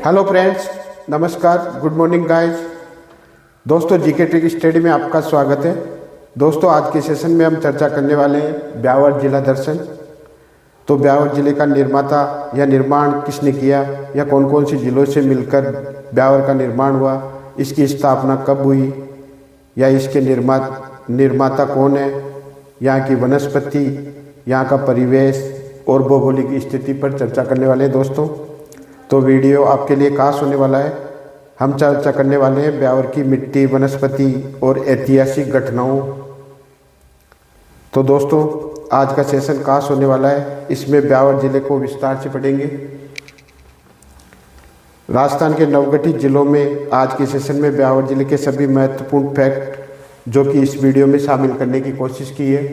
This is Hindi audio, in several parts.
हेलो फ्रेंड्स, नमस्कार, गुड मॉर्निंग गाइस। दोस्तों, जीके ट्रिक स्टडी में आपका स्वागत है। दोस्तों, आज के सेशन में हम चर्चा करने वाले हैं ब्यावर जिला दर्शन। तो ब्यावर जिले का निर्माता या निर्माण किसने किया या कौन कौन सी जिलों से मिलकर ब्यावर का निर्माण हुआ, इसकी स्थापना कब हुई या इसके निर्माता कौन है, यहाँ की वनस्पति, यहाँ का परिवेश और भौगोलिक स्थिति पर चर्चा करने वाले हैं। दोस्तों, तो वीडियो आपके लिए खास होने वाला है। हम चर्चा करने वाले हैं ब्यावर की मिट्टी, वनस्पति और ऐतिहासिक घटनाओं। तो दोस्तों, आज का सेशन खास होने वाला है। इसमें ब्यावर जिले को विस्तार से पढ़ेंगे। राजस्थान के नवगठित जिलों में आज के सेशन में ब्यावर जिले के सभी महत्वपूर्ण फैक्ट जो कि इस वीडियो में शामिल करने की कोशिश की है।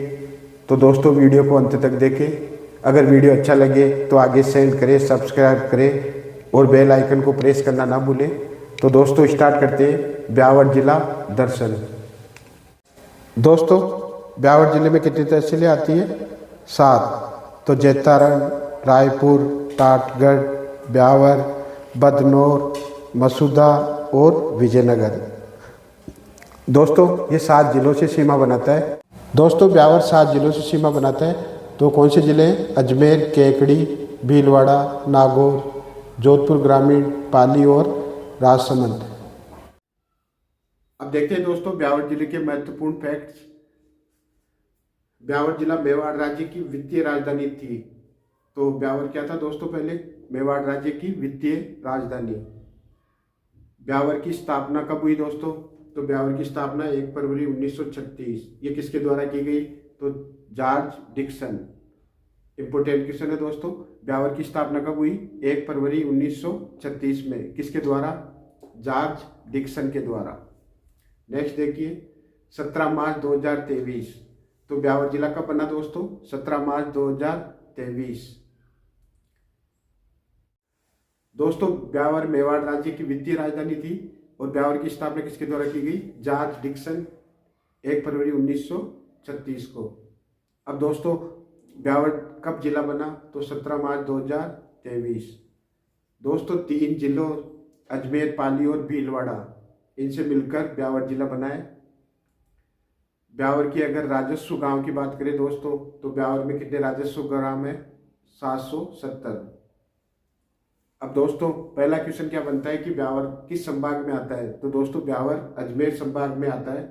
तो दोस्तों, वीडियो को अंत तक देखें। अगर वीडियो अच्छा लगे तो आगे सेंड करें, सब्सक्राइब करें और बेल आइकन को प्रेस करना ना भूलें। तो दोस्तों, स्टार्ट करते हैं ब्यावर जिला दर्शन। दोस्तों, ब्यावर जिले में कितनी तहसीलें आती है? 7। तो जैतारण, रायपुर, टाटगढ़, ब्यावर, बदनौर, मसूदा और विजयनगर। दोस्तों, ये 7 जिलों से सीमा बनाता है। दोस्तों, ब्यावर 7 जिलों से सीमा बनाता है। तो कौन से जिले हैं? अजमेर, केकड़ी, भीलवाड़ा, नागौर, जोधपुर ग्रामीण, पाली और राजसमंद। अब देखते हैं दोस्तों ब्यावर जिले के महत्वपूर्ण फैक्ट्स। ब्यावर जिला मेवाड़ राज्य की वित्तीय राजधानी थी। तो ब्यावर क्या था दोस्तों? पहले मेवाड़ राज्य की वित्तीय राजधानी। ब्यावर की स्थापना कब हुई दोस्तों? तो ब्यावर की स्थापना 1 फरवरी 1936। ये किसके द्वारा की गई? तो जॉर्ज डिक्सन। इंपोर्टेंट क्वेश्चन है दोस्तों। ब्यावर की स्थापना कब हुई? 1 फरवरी 1936 में। किसके द्वारा? जॉर्ज डिक्सन के द्वारा। नेक्स्ट देखिए, 17 मार्च 2023। तो ब्यावर जिला कब बना दोस्तों? 17 मार्च 2023। दोस्तों, ब्यावर मेवाड़ राज्य की वित्तीय राजधानी थी और ब्यावर की स्थापना किसके द्वारा की गई? जॉर्ज डिक्सन, 1 फरवरी 1936 को। अब दोस्तों, ब्यावर कब जिला बना? तो 17 मार्च 2023। दोस्तों, 3 जिलों अजमेर, पाली और भीलवाड़ा, इनसे मिलकर ब्यावर जिला बना है। ब्यावर की अगर राजस्व गांव की बात करें दोस्तों, तो ब्यावर में कितने राजस्व ग्राम है? 770। अब दोस्तों, पहला क्वेश्चन क्या बनता है कि ब्यावर किस संभाग में आता है? तो दोस्तों, ब्यावर अजमेर संभाग में आता है।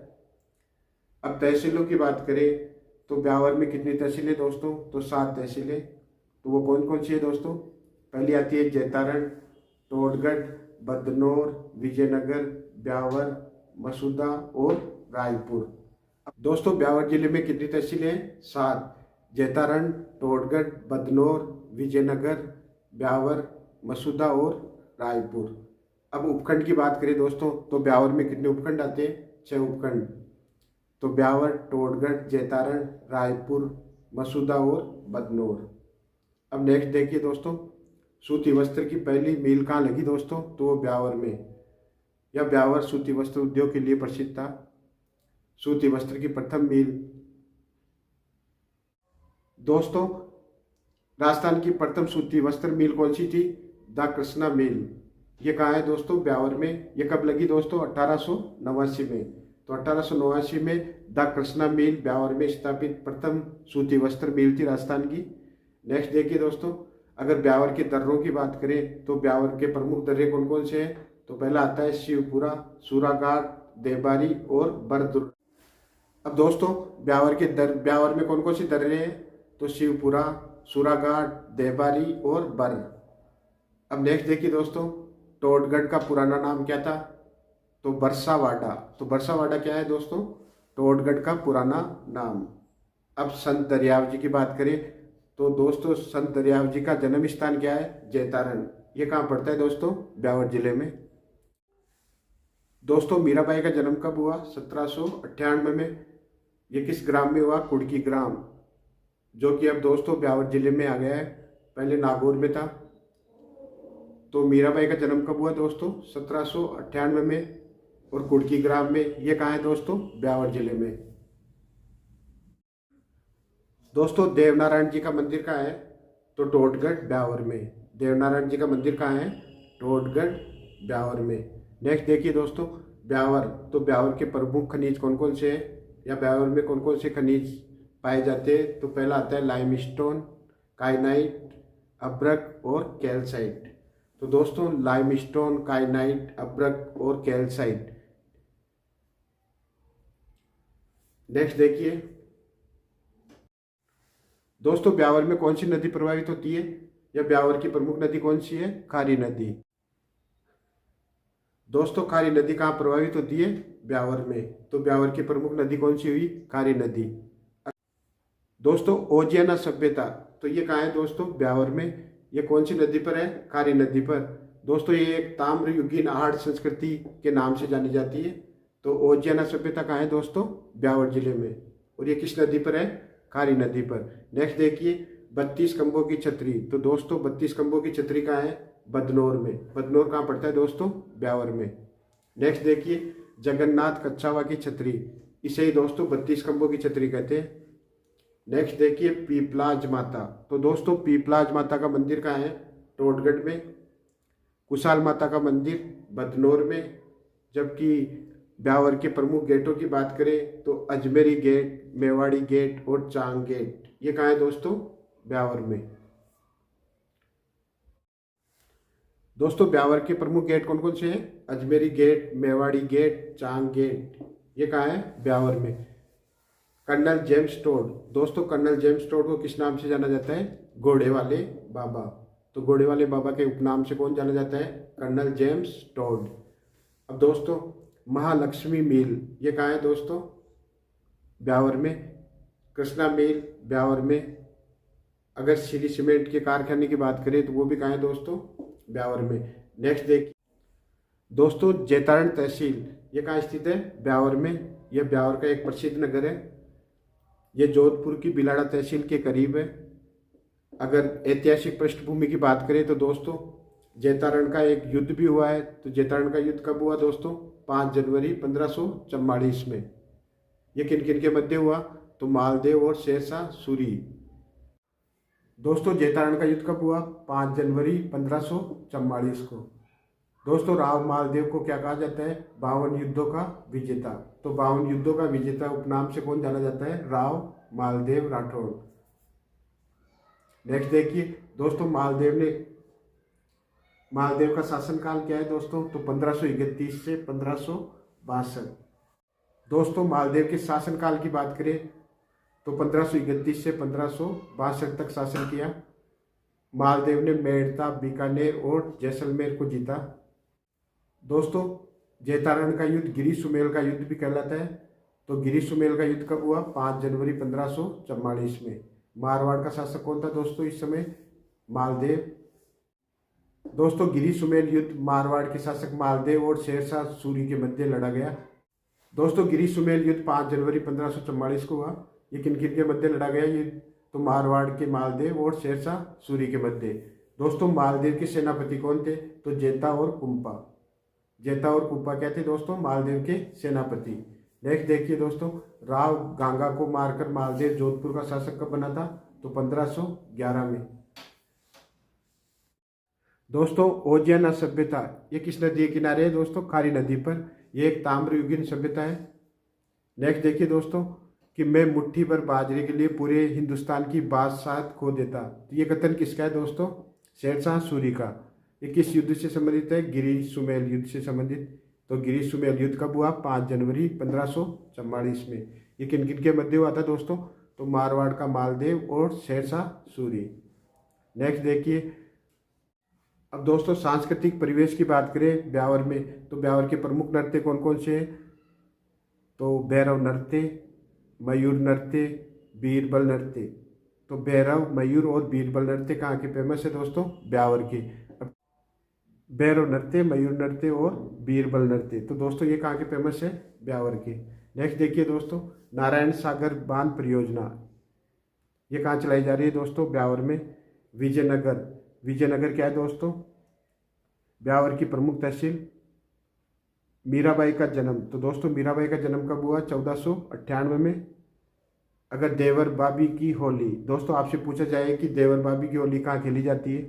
अब तहसीलों की बात करें तो ब्यावर में कितनी तहसीलें दोस्तों? तो 7 तहसीलें। तो वो कौन कौन सी है दोस्तों? पहली आती है जैतारण, टोडगढ़, बदनौर, विजयनगर, ब्यावर, मसूदा और रायपुर। अब दोस्तों, ब्यावर जिले में कितनी तहसीलें हैं? 7। जैतारण, टोडगढ़, बदनौर, विजयनगर, ब्यावर, मसूदा और रायपुर। अब उपखंड की बात करें दोस्तों, तो ब्यावर में कितने उपखंड आते हैं? 6 उपखंड। तो ब्यावर, टोडगढ़, जैतारण, रायपुर, मसूदा और बदनौर। अब नेक्स्ट देखिए दोस्तों, सूती वस्त्र की पहली मील कहाँ लगी दोस्तों? तो वो ब्यावर में। यह ब्यावर सूती वस्त्र उद्योग के लिए प्रसिद्ध था। सूती वस्त्र की प्रथम मील। दोस्तों, राजस्थान की प्रथम सूती वस्त्र मील कौन सी थी? द कृष्णा मिल। ये कहाँ है दोस्तों? ब्यावर में। ये कब लगी दोस्तों? 1889 में। तो 1889 में द कृष्णा मिल ब्यावर में स्थापित प्रथम सूती वस्त्र मिल थी राजस्थान की। नेक्स्ट देखिए दोस्तों, अगर ब्यावर के दर्रों की बात करें तो ब्यावर के प्रमुख दर्रे कौन कौन से हैं? तो पहला आता है शिवपुरा, सूराघाट, देवबारी और बरदुर्ग। अब दोस्तों, ब्यावर में कौन कौन सी दर्रे हैं? तो शिवपुरा, सूराघाट, देवबारी और बर। अब नेक्स्ट देखिए दोस्तों, टोडगढ़ का पुराना नाम क्या था? तो बरसावाड़ा। तो बरसावाड़ा क्या है दोस्तों? टोडगढ़ का पुराना नाम। अब संत दरियाव जी की बात करें तो दोस्तों, संत दरियाव जी का जन्म स्थान क्या है? जैतारण। ये कहाँ पड़ता है दोस्तों? ब्यावर जिले में। दोस्तों, मीराबाई का जन्म कब हुआ? 1798 में। ये किस ग्राम में हुआ? कुड़की ग्राम, जो कि अब दोस्तों ब्यावर जिले में आ गया है, पहले नागौर में था। तो मीराबाई का जन्म कब हुआ दोस्तों? 1798 में और कुड़की ग्राम में। ये कहाँ है दोस्तों? ब्यावर जिले में। दोस्तों, देवनारायण जी का मंदिर कहाँ है? तो टोडगढ़, ब्यावर में। देवनारायण जी का मंदिर कहाँ है? टोडगढ़, ब्यावर में। नेक्स्ट देखिए दोस्तों, ब्यावर, तो ब्यावर के प्रमुख खनिज कौन कौन से हैं या ब्यावर में कौन कौन से खनिज पाए जाते हैं? तो पहला आता है लाइमस्टोन, काइनाइट, अब्रक और कैल्साइट। तो दोस्तों लाइमस्टोन, काइनाइट, अब्रक और कैल्साइट। नेक्स्ट देखिए दोस्तों, ब्यावर में कौन सी नदी प्रवाहित होती है या ब्यावर की प्रमुख नदी कौन सी है? खारी नदी। दोस्तों खारी नदी कहाँ प्रवाहित होती है? ब्यावर में। तो ब्यावर की प्रमुख नदी कौन सी हुई? खारी नदी। दोस्तों ओजियाना सभ्यता, तो ये कहाँ है दोस्तों? ब्यावर में। ये कौन सी नदी पर है? खारी नदी पर। दोस्तों ये एक ताम्रयुगीन आहड़ संस्कृति के नाम से जानी जाती है। तो ओजियाना सभ्यता कहाँ है दोस्तों? ब्यावर जिले में। और ये किस नदी पर है? खारी नदी पर। नेक्स्ट देखिए 32 खंभों की छतरी, तो दोस्तों 32 खंभों की छतरी कहाँ है? बदनौर में। बदनौर कहाँ पड़ता है दोस्तों? ब्यावर में। नेक्स्ट देखिए जगन्नाथ कच्छावा की छतरी, इसे ही दोस्तों 32 खंभों की छतरी कहते हैं। नेक्स्ट देखिए पीपलाज माता, तो दोस्तों पीपलाज माता का मंदिर कहाँ है? टोडगढ़ में। कुशाल माता का मंदिर बदनौर में। जबकि ब्यावर के प्रमुख गेटों की बात करें तो अजमेरी गेट, मेवाड़ी गेट और चांग गेट, ये कहाँ है दोस्तों? ब्यावर में। दोस्तों ब्यावर के प्रमुख गेट कौन कौन से हैं? Ajmeri gate, Mewari gate, Chang gate, ये कहाँ है? ब्यावर में। कर्नल जेम्स टोड, दोस्तों कर्नल जेम्स टोड को किस नाम से जाना जाता है? घोड़े वाले बाबा। तो घोड़े वाले बाबा के उपनाम से कौन जाना जाता है? Colonel James Tod. अब दोस्तों महालक्ष्मी मिल, ये कहाँ है दोस्तों? ब्यावर में। कृष्णा मिल ब्यावर में। अगर श्री सीमेंट के कारखाने की बात करें तो वो भी कहाँ है दोस्तों? ब्यावर में। नेक्स्ट देखिए दोस्तों जैतारण तहसील, ये कहाँ स्थित है? ब्यावर में। यह ब्यावर का एक प्रसिद्ध नगर है। ये जोधपुर की बिलाड़ा तहसील के करीब है। अगर ऐतिहासिक पृष्ठभूमि की बात करें तो दोस्तों जैतारण का एक युद्ध भी हुआ है। तो जैतारण का युद्ध कब हुआ दोस्तों? 5 जनवरी 1544 में। ये किन किन के मध्य हुआ? तो मालदेव और शेरशाह सूरी। दोस्तों जैतारण का युद्ध कब हुआ? 5 जनवरी 1544 को। दोस्तों राव मालदेव को क्या कहा जाता है? 52 युद्धों का विजेता। तो 52 युद्धों का विजेता उपनाम से कौन जाना जाता है? राव मालदेव राठौड़। नेक्स्ट देखिए दोस्तों मालदेव का शासनकाल क्या है दोस्तों? तो 1531 से 1562। दोस्तों मालदेव के शासनकाल की बात करें तो 1531 से 1562 तक शासन किया। मालदेव ने मेड़ता, बीकानेर और जैसलमेर को जीता। दोस्तों जैतारण का युद्ध गिरी सुमेल का युद्ध भी कहलाता है। तो गिरी सुमेल का युद्ध कब हुआ? 5 जनवरी 1544 में। मारवाड़ का शासक कौन था दोस्तों इस समय? मालदेव। दोस्तों गिरी सुमेल युद्ध मारवाड़ के शासक मालदेव और शेरशाह सूरी के मध्य लड़ा गया। दोस्तों गिरी सुमेल युद्ध 5 जनवरी 1544 को हुआ। ये किन किन के मध्य लड़ा गया? ये तो मारवाड़ के मालदेव और शेरशाह सूरी के मध्य। दोस्तों मालदेव के सेनापति कौन थे? तो जेता और कुंपा। जेता और कुंपा क्या थे दोस्तों? मालदेव के सेनापति। नेक्स्ट देखिए दोस्तों राव गांगा को मारकर मालदेव जोधपुर का शासक कब बना था? तो 1511 में। दोस्तों ओजियाना सभ्यता, ये किस नदी के किनारे है दोस्तों? खारी नदी पर। यह एक ताम्रयुगीन सभ्यता है। नेक्स्ट देखिए दोस्तों कि मैं मुट्ठी भर बाजरे के लिए पूरे हिंदुस्तान की बादशाहत खो देता। तो ये कथन किसका है दोस्तों? शेरशाह सूरी का। ये किस युद्ध से संबंधित है? गिरी सुमेल युद्ध से संबंधित। तो गिरी सुमेल युद्ध कब हुआ? 5 जनवरी 1544 में। ये किन किन के मध्य हुआ था दोस्तों? तो मारवाड़ का मालदेव और शेरशाह सूरी। नेक्स्ट देखिए अब दोस्तों सांस्कृतिक परिवेश की बात करें ब्यावर में तो ब्यावर के प्रमुख नृत्य कौन कौन से हैं? तो भैरव नृत्य, मयूर नृत्य, बीरबल नृत्य। तो भैरव, मयूर और बीरबल नृत्य कहाँ के फेमस है दोस्तों? ब्यावर के। भैरव नृत्य, मयूर नृत्य और बीरबल नृत्य, तो दोस्तों ये कहाँ के फेमस है? ब्यावर के। नेक्स्ट देखिए दोस्तों नारायण सागर बांध परियोजना, ये कहाँ चलाई जा रही है दोस्तों? ब्यावर में। विजयनगर, विजयनगर क्या है दोस्तों? ब्यावर की प्रमुख तहसील। मीराबाई का जन्म, तो दोस्तों मीराबाई का जन्म कब हुआ? 1498 में। अगर देवर बाबी की होली, दोस्तों आपसे पूछा जाए कि देवर बाबी की होली कहाँ खेली जाती है?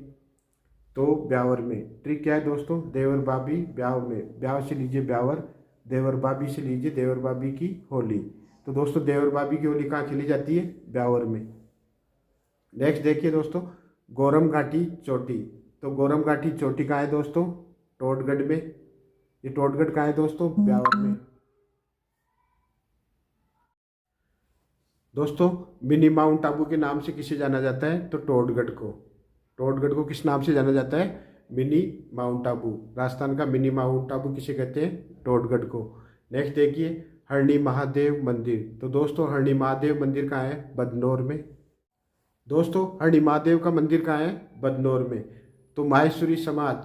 तो ब्यावर में ट्रिक क्या है दोस्तों, देवर भाभी ब्याव में, ब्याव से लीजिए ब्यावर, देवर भाभी से लीजिए देवर भाभी की होली। तो दोस्तों देवर भाभी की होली कहाँ खेली जाती है, ब्यावर में। नेक्स्ट देखिए दोस्तों, गौरम घाटी चोटी। तो गौरम घाटी चोटी कहाँ है दोस्तों, टोडगढ़ में। ये टोडगढ़ कहाँ है दोस्तों, ब्यावर में। दोस्तों मिनी माउंट आबू के नाम से किसे जाना जाता है, तो टोडगढ़ को। टोडगढ़ को किस नाम से जाना जाता है, मिनी माउंट आबू। राजस्थान का मिनी माउंट आबू किसे कहते हैं, टोडगढ़ को। नेक्स्ट देखिए, हरणी महादेव मंदिर। तो दोस्तों हरणी महादेव मंदिर कहाँ है, बदनौर में। दोस्तों हरणी महादेव का मंदिर कहाँ है, बदनौर में। तो माहेश्वरी समाज,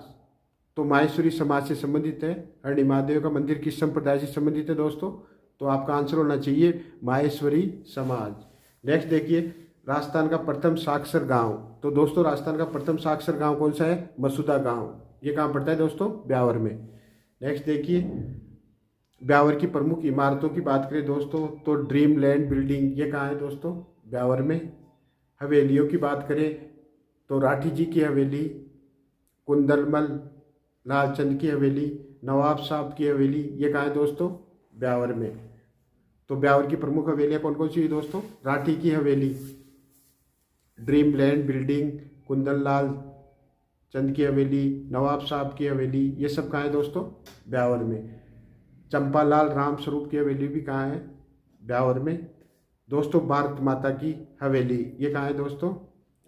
तो माहेश्वरी समाज से संबंधित है। हरणी महादेव का मंदिर किस संप्रदाय से संबंधित है दोस्तों, तो आपका आंसर होना चाहिए माहेश्वरी समाज। नेक्स्ट देखिए, राजस्थान का प्रथम साक्षर गांव। तो दोस्तों राजस्थान का प्रथम साक्षर गांव कौन सा है, मसूदा गांव। ये कहाँ पड़ता है दोस्तों, ब्यावर में। नेक्स्ट देखिए, ब्यावर की प्रमुख इमारतों की बात करें दोस्तों, तो ड्रीम लैंड बिल्डिंग, ये कहाँ है दोस्तों, ब्यावर में। हवेलियों की बात करें तो राठी जी की हवेली, कुंदलमल लालचंद की हवेली, नवाब साहब की हवेली, ये कहाँ है दोस्तों, ब्यावर में। तो ब्यावर की प्रमुख हवेलियाँ कौन कौन सी है दोस्तों, राठी की हवेली, dream land building, Kundan Lal Chand की हवेली, नवाब साहब की हवेली, ये सब कहाँ है दोस्तों, ब्यावर में। चंपालाल राम स्वरूप की हवेली भी कहाँ है, ब्यावर में। दोस्तों भारत माता की हवेली, ये कहाँ है दोस्तों,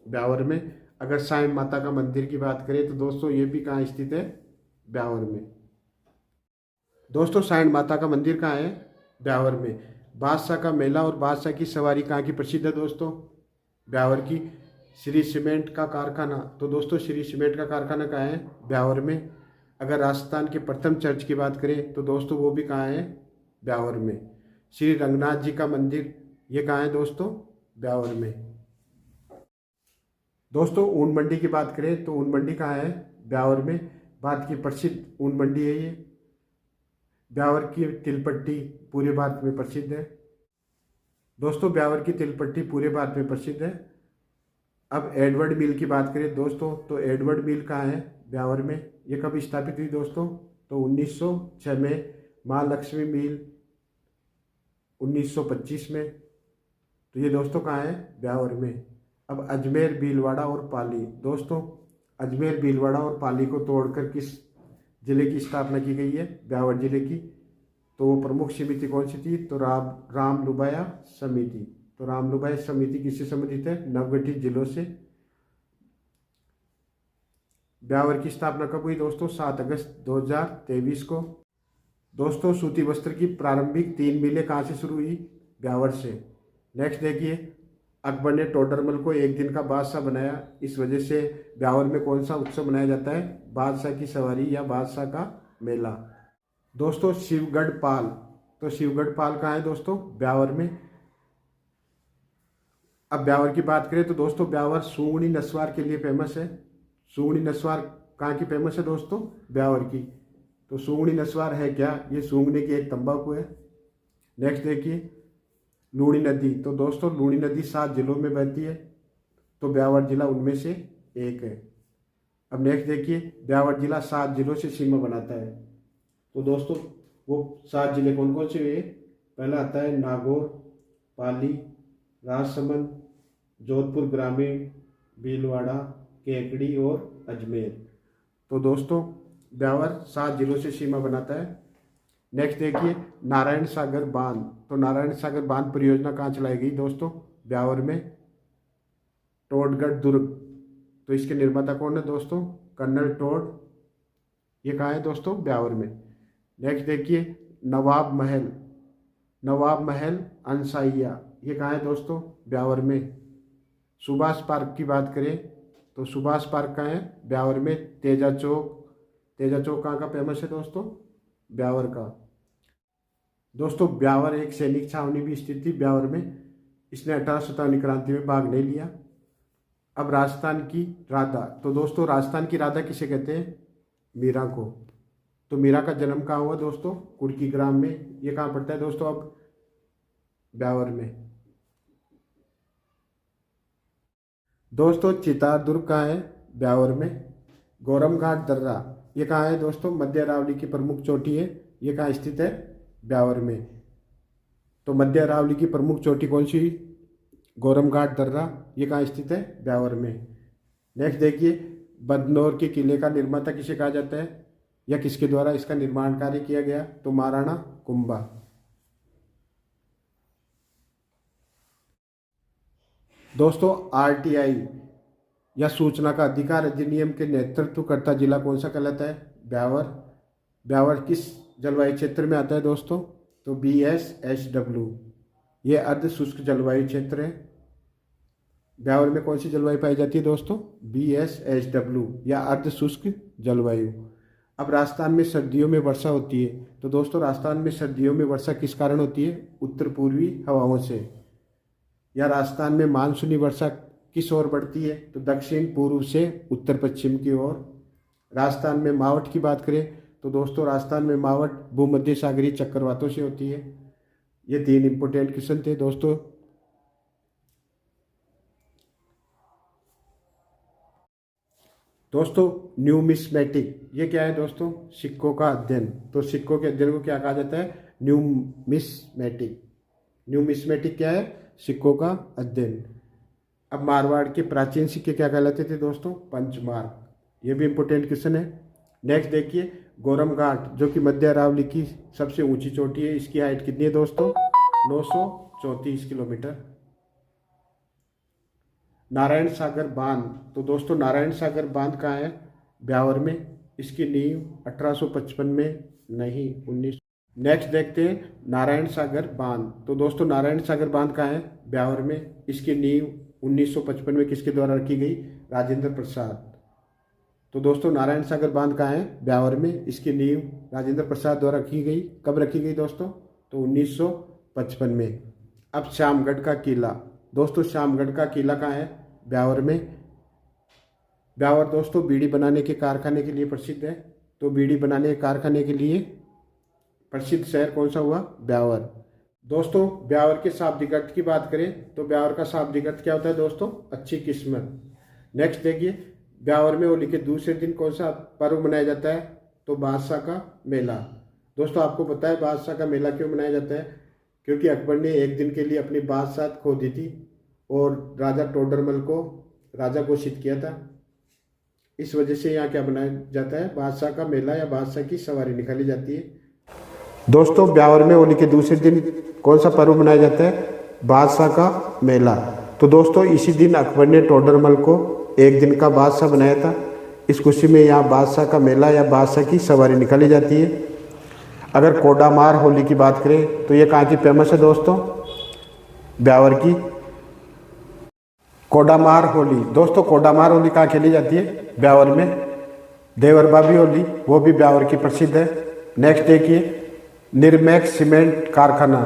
ब्यावर में। अगर साईं माता का मंदिर की बात करें तो दोस्तों ये भी कहाँ स्थित है, ब्यावर में। दोस्तों साईं माता का मंदिर कहाँ है, ब्यावर में। बादशाह का मेला और बादशाह की सवारी कहाँ की प्रसिद्ध है दोस्तों, ब्यावर की। श्री सीमेंट का कारखाना, तो दोस्तों श्री सीमेंट का कारखाना कहाँ है, ब्यावर में। अगर राजस्थान के प्रथम चर्च की बात करें तो दोस्तों वो भी कहाँ है, ब्यावर में। श्री रंगनाथ जी का मंदिर, ये कहाँ है दोस्तों, ब्यावर में। दोस्तों ऊन मंडी की बात करें तो ऊन मंडी कहाँ है, ब्यावर में। भारत की प्रसिद्ध ऊन मंडी है ये। ब्यावर की तिलपट्टी पूरे भारत में प्रसिद्ध है। दोस्तों ब्यावर की तिलपट्टी पूरे भारत में प्रसिद्ध है। अब एडवर्ड मिल की बात करें दोस्तों, तो एडवर्ड मिल कहाँ है, ब्यावर में। ये कब स्थापित हुई दोस्तों, तो 1906 में। महालक्ष्मी मिल 1925 में। तो ये दोस्तों कहाँ है, ब्यावर में। अब अजमेर भीलवाड़ा और पाली। दोस्तों अजमेर भीलवाड़ा और पाली को तोड़कर किस जिले की स्थापना की गई है, ब्यावर जिले की। तो वो प्रमुख समिति कौन सी थी, तो रामलुबाया समिति। तो रामलुबाया समिति किससे संबंधित है, नवगठित जिलों से। ब्यावर की स्थापना कब हुई दोस्तों, 7 अगस्त 2023 को। दोस्तों सूती वस्त्र की प्रारंभिक 3 मिलें कहाँ से शुरू हुई, ब्यावर से। नेक्स्ट देखिए, अकबर ने टोडरमल को एक दिन का बादशाह बनाया, इस वजह से ब्यावर में कौन सा उत्सव मनाया जाता है, बादशाह की सवारी या बादशाह का मेला। दोस्तों शिवगढ़ पाल, तो शिवगढ़ पाल कहाँ है दोस्तों, ब्यावर में। अब ब्यावर की बात करें तो दोस्तों ब्यावर सूंगनी नस्वार के लिए फेमस है। सूंगनी नस्वार कहाँ की फेमस है दोस्तों, ब्यावर की। तो सूंगनी नस्वार है क्या, ये सूंघने की एक तंबाकू है। नेक्स्ट देखिए, लूणी नदी। तो दोस्तों लूणी नदी 7 जिलों में बहती है, तो ब्यावर जिला उनमें से एक है। अब नेक्स्ट देखिए, ब्यावर जिला 7 जिलों से सीमा बनाता है। तो दोस्तों वो 7 जिले कौन कौन से हुए, पहला आता है नागौर, पाली, राजसमंद, जोधपुर ग्रामीण, भीलवाड़ा, केकड़ी और अजमेर। तो दोस्तों ब्यावर 7 जिलों से सीमा बनाता है। नेक्स्ट देखिए, नारायण सागर बांध। तो नारायण सागर बांध परियोजना कहाँ चलाई गई दोस्तों, ब्यावर में। टोडगढ़ दुर्ग, तो इसके निर्माता कौन है दोस्तों, कर्नल टोड। ये कहाँ है दोस्तों, ब्यावर में। नेक्स्ट देखिए, नवाब महल, नवाब महल अंसाइया, ये कहाँ है दोस्तों, ब्यावर में। सुभाष पार्क की बात करें तो सुभाष पार्क कहाँ है, ब्यावर में। तेजा चौक, तेजा चौक कहाँ का फेमस है दोस्तों, ब्यावर का। दोस्तों ब्यावर एक सैनिक छावनी भी स्थित थी ब्यावर में, इसने 1857 क्रांति में भाग नहीं लिया। अब राजस्थान की राधा। तो दोस्तों राजस्थान की राधा किसे कहते हैं, मीरा को। तो मीरा का जन्म कहाँ हुआ दोस्तों, कुर्की ग्राम में। ये कहाँ पड़ता है दोस्तों, अब ब्यावर में। दोस्तों चितार दुर्ग कहाँ है, ब्यावर में। गोरम घाट दर्रा ये कहाँ है दोस्तों? मध्य अरावली की प्रमुख चोटी है। ये कहाँ स्थित है? ब्यावर में। तो मध्य अरावली की प्रमुख चोटी कौन सी? गोरम घाट दर्रा। ये कहाँ स्थित है? ब्यावर में। नेक्स्ट देखिए, बदनौर के किले का निर्माता किसे कहा जाता है या किसके द्वारा इसका निर्माण कार्य किया गया? तो महाराणा कुंभा। दोस्तों आरटीआई या सूचना का अधिकार अधिनियम के नेतृत्वकर्ता जिला कौन सा कहलाता है? ब्यावर। ब्यावर किस जलवायु क्षेत्र में आता है दोस्तों? तो BSHW। ये अर्ध शुष्क जलवायु क्षेत्र है। ब्यावर में कौन सी जलवायु पाई जाती है दोस्तों? BSHW या अर्ध शुष्क जलवायु। अब राजस्थान में सर्दियों में वर्षा होती है। तो दोस्तों राजस्थान में सर्दियों में वर्षा किस कारण होती है? उत्तर पूर्वी हवाओं से। या राजस्थान में मानसूनी वर्षा किस ओर बढ़ती है? तो दक्षिण पूर्व से उत्तर पश्चिम की ओर। राजस्थान में मावठ की बात करें तो दोस्तों राजस्थान में मावठ भूमध्य सागरीय चक्रवातों से होती है। ये 3 इंपोर्टेंट क्वेश्चन थे दोस्तों। दोस्तों न्यूमिस्मेटिक ये क्या है दोस्तों? सिक्कों का अध्ययन। तो सिक्कों के अध्ययन को क्या कहा जाता है? न्यूमिस्मेटिक। न्यूमिस्मेटिक क्या है? सिक्कों का अध्ययन। अब मारवाड़ के प्राचीन सिक्के क्या कहलाते थे दोस्तों? पंचमार्क। ये भी इंपोर्टेंट क्वेश्चन है। नेक्स्ट देखिए, गोरम घाट जो कि मध्य अरावली की सबसे ऊंची चोटी है, इसकी हाइट कितनी है दोस्तों? 934 किलोमीटर। नारायण सागर बांध। तो दोस्तों नारायण सागर बांध कहाँ है? ब्यावर में। इसकी नींव 1855 में नहीं 19। नेक्स्ट देखते हैं नारायण सागर बांध। तो दोस्तों नारायण सागर बांध कहाँ है? ब्यावर में। इसकी नींव 1955 में किसके द्वारा रखी गई? राजेंद्र प्रसाद। तो दोस्तों नारायण सागर बांध कहाँ है? ब्यावर में। इसकी नींव राजेंद्र प्रसाद द्वारा रखी गई। कब रखी गई दोस्तों? तो 1955 में। अब श्यामगढ़ का किला। दोस्तों श्यामगढ़ का किला कहाँ है? ब्यावर में। ब्यावर दोस्तों बीड़ी बनाने के कारखाने के लिए प्रसिद्ध है। तो बीड़ी बनाने के कारखाने के लिए प्रसिद्ध शहर कौन सा हुआ? ब्यावर। दोस्तों ब्यावर के शाब्दिक अर्थ की बात करें तो ब्यावर का शाब्दिक अर्थ क्या होता है दोस्तों? अच्छी किस्मत। नेक्स्ट देखिए, ब्यावर में होली के दूसरे दिन कौन सा पर्व मनाया जाता है? तो बादशाह का मेला। दोस्तों आपको पता है बादशाह का मेला क्यों मनाया जाता है? क्योंकि अकबर ने एक दिन के लिए अपनी बादशाहत खो दी थी और राजा टोडरमल को राजा घोषित किया था। इस वजह से यहाँ क्या बनाया जाता है? बादशाह का मेला या बादशाह की सवारी निकाली जाती है। दोस्तों ब्यावर में होली के दूसरे दिन कौन सा पर्व मनाया जाता है? बादशाह का मेला। तो दोस्तों इसी दिन अकबर ने टोडरमल को एक दिन का बादशाह बनाया था। इस खुशी में यहाँ बादशाह का मेला या बादशाह की सवारी निकाली जाती है। अगर कोडामार होली की बात करें तो ये कहाँ की फेमस है दोस्तों? ब्यावर की कोडामार होली। दोस्तों कोडामार होली कहाँ खेली जाती है? ब्यावर में। देवरबाबी होली वो भी ब्यावर की प्रसिद्ध है। नेक्स्ट देखिए, निर्मैक्स सीमेंट कारखाना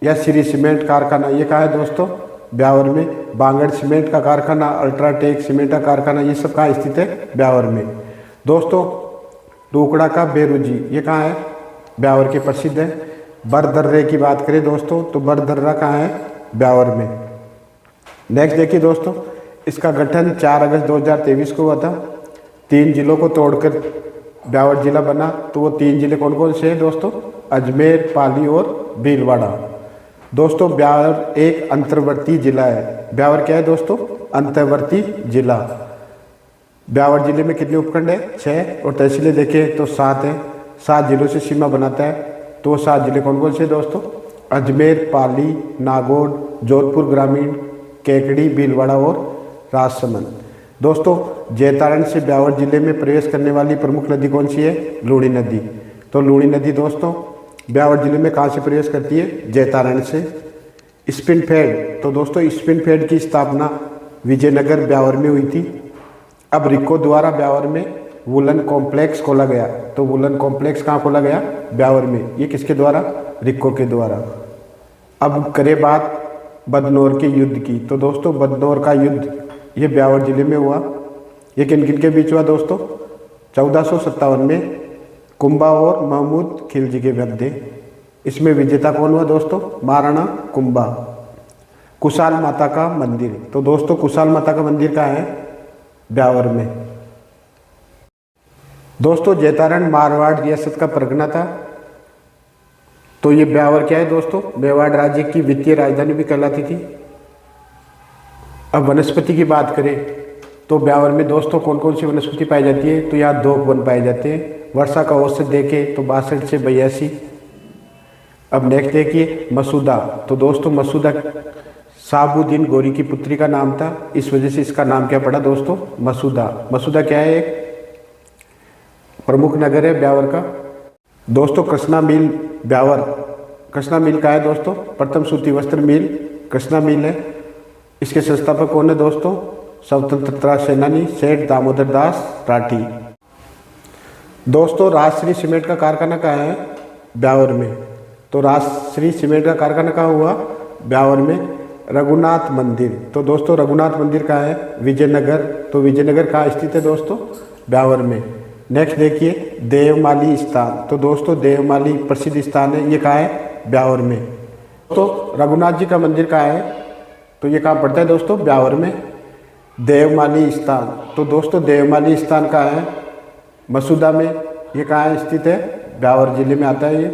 या श्री सीमेंट कारखाना ये कहाँ है दोस्तों? ब्यावर में। बांगड़ सीमेंट का कारखाना, अल्ट्राटेक सीमेंट का कारखाना ये सब कहाँ स्थित है? ब्यावर में। दोस्तों टुकड़ा का बेरुजी ये कहाँ है? ब्यावर के प्रसिद्ध है। बरदर्रे की बात करें दोस्तों तो बरदर्रा कहाँ है? ब्यावर में। नेक्स्ट देखिए दोस्तों, इसका गठन 4 अगस्त 2023 को हुआ था। 3 जिलों को तोड़कर ब्यावर जिला बना। तो वो 3 जिले कौन कौन से हैं दोस्तों? अजमेर, पाली और भीलवाड़ा। दोस्तों ब्यावर एक अंतर्वर्ती जिला है। ब्यावर क्या है दोस्तों? अंतर्वर्ती जिला। ब्यावर जिले में कितने उपखंड है? 6 और तहसीलें देखें तो 7 है। 7 जिलों से सीमा बनाता है। तो वो 7 जिले कौन कौन से दोस्तों? अजमेर, पाली, नागौर, जोधपुर ग्रामीण, केकड़ी, भीलवाड़ा और राजसमंद। दोस्तों जैतारण से ब्यावर जिले में प्रवेश करने वाली प्रमुख नदी कौन सी है? लूणी नदी। तो लूणी नदी दोस्तों ब्यावर जिले में कहाँ से प्रवेश करती है? जैतारण से। स्पिनफेड। तो दोस्तों स्पिनफेड की स्थापना विजयनगर ब्यावर में हुई थी। अब रिको द्वारा ब्यावर में वुलन कॉम्प्लेक्स खोला गया। तो वुलन कॉम्प्लेक्स कहाँ खोला गया? ब्यावर में। ये किसके द्वारा? रिको के द्वारा। अब करें बात बदनौर के युद्ध की। तो दोस्तों बदनौर का युद्ध ये ब्यावर जिले में हुआ। ये किन किन के बीच हुआ दोस्तों? 1457 में कुंभा और महमूद खिलजी के मध्य। इसमें विजेता कौन हुआ दोस्तों? महाराणा कुंभा। कुशाल माता का मंदिर। तो दोस्तों कुशाल माता का मंदिर कहाँ है? ब्यावर में। दोस्तों जैतारण मारवाड़ रियासत का परगना था। तो ये ब्यावर क्या है दोस्तों, मेवाड़ राज्य की वित्तीय राजधानी भी कहलाती थी। अब वनस्पति की बात करें तो ब्यावर में दोस्तों कौन कौन सी वनस्पति पाई जाती है, तो यहाँ 2 वन पाए जाते हैं। वर्षा का औसत देखें तो 62 से 82। अब नेक्स्ट देखिए मसूदा। तो दोस्तों मसूदा साबुद्दीन गौरी की पुत्री का नाम था, इस वजह से इसका नाम क्या पड़ा दोस्तों, मसूदा। मसूदा क्या है, एक प्रमुख नगर है ब्यावर का। दोस्तों कृष्णा मिल ब्यावर, कृष्णा मिल का है दोस्तों, प्रथम सूती वस्त्र मिल कृष्णा मिल है। इसके संस्थापक कौन है दोस्तों, स्वतंत्रता सेनानी सेठ दामोदर दास राठी। दोस्तों राजश्री सीमेंट का कारखाना कहाँ है, ब्यावर में। तो राजश्री सीमेंट का कारखाना कहाँ हुआ, ब्यावर में। रघुनाथ मंदिर, तो दोस्तों रघुनाथ मंदिर कहाँ है, विजयनगर। तो विजयनगर कहाँ स्थित है दोस्तों, ब्यावर में। नेक्स्ट देखिए देवमाली स्थान। तो दोस्तों देवमाली प्रसिद्ध स्थान है, ये कहाँ है, ब्यावर में। तो रघुनाथ जी का मंदिर कहाँ है, तो ये कहाँ पड़ता है दोस्तों, ब्यावर में। देवमाली स्थान, तो दोस्तों देवमाली स्थान कहाँ है, मसूदा में। ये कहाँ स्थित है, ब्यावर जिले में आता है ये।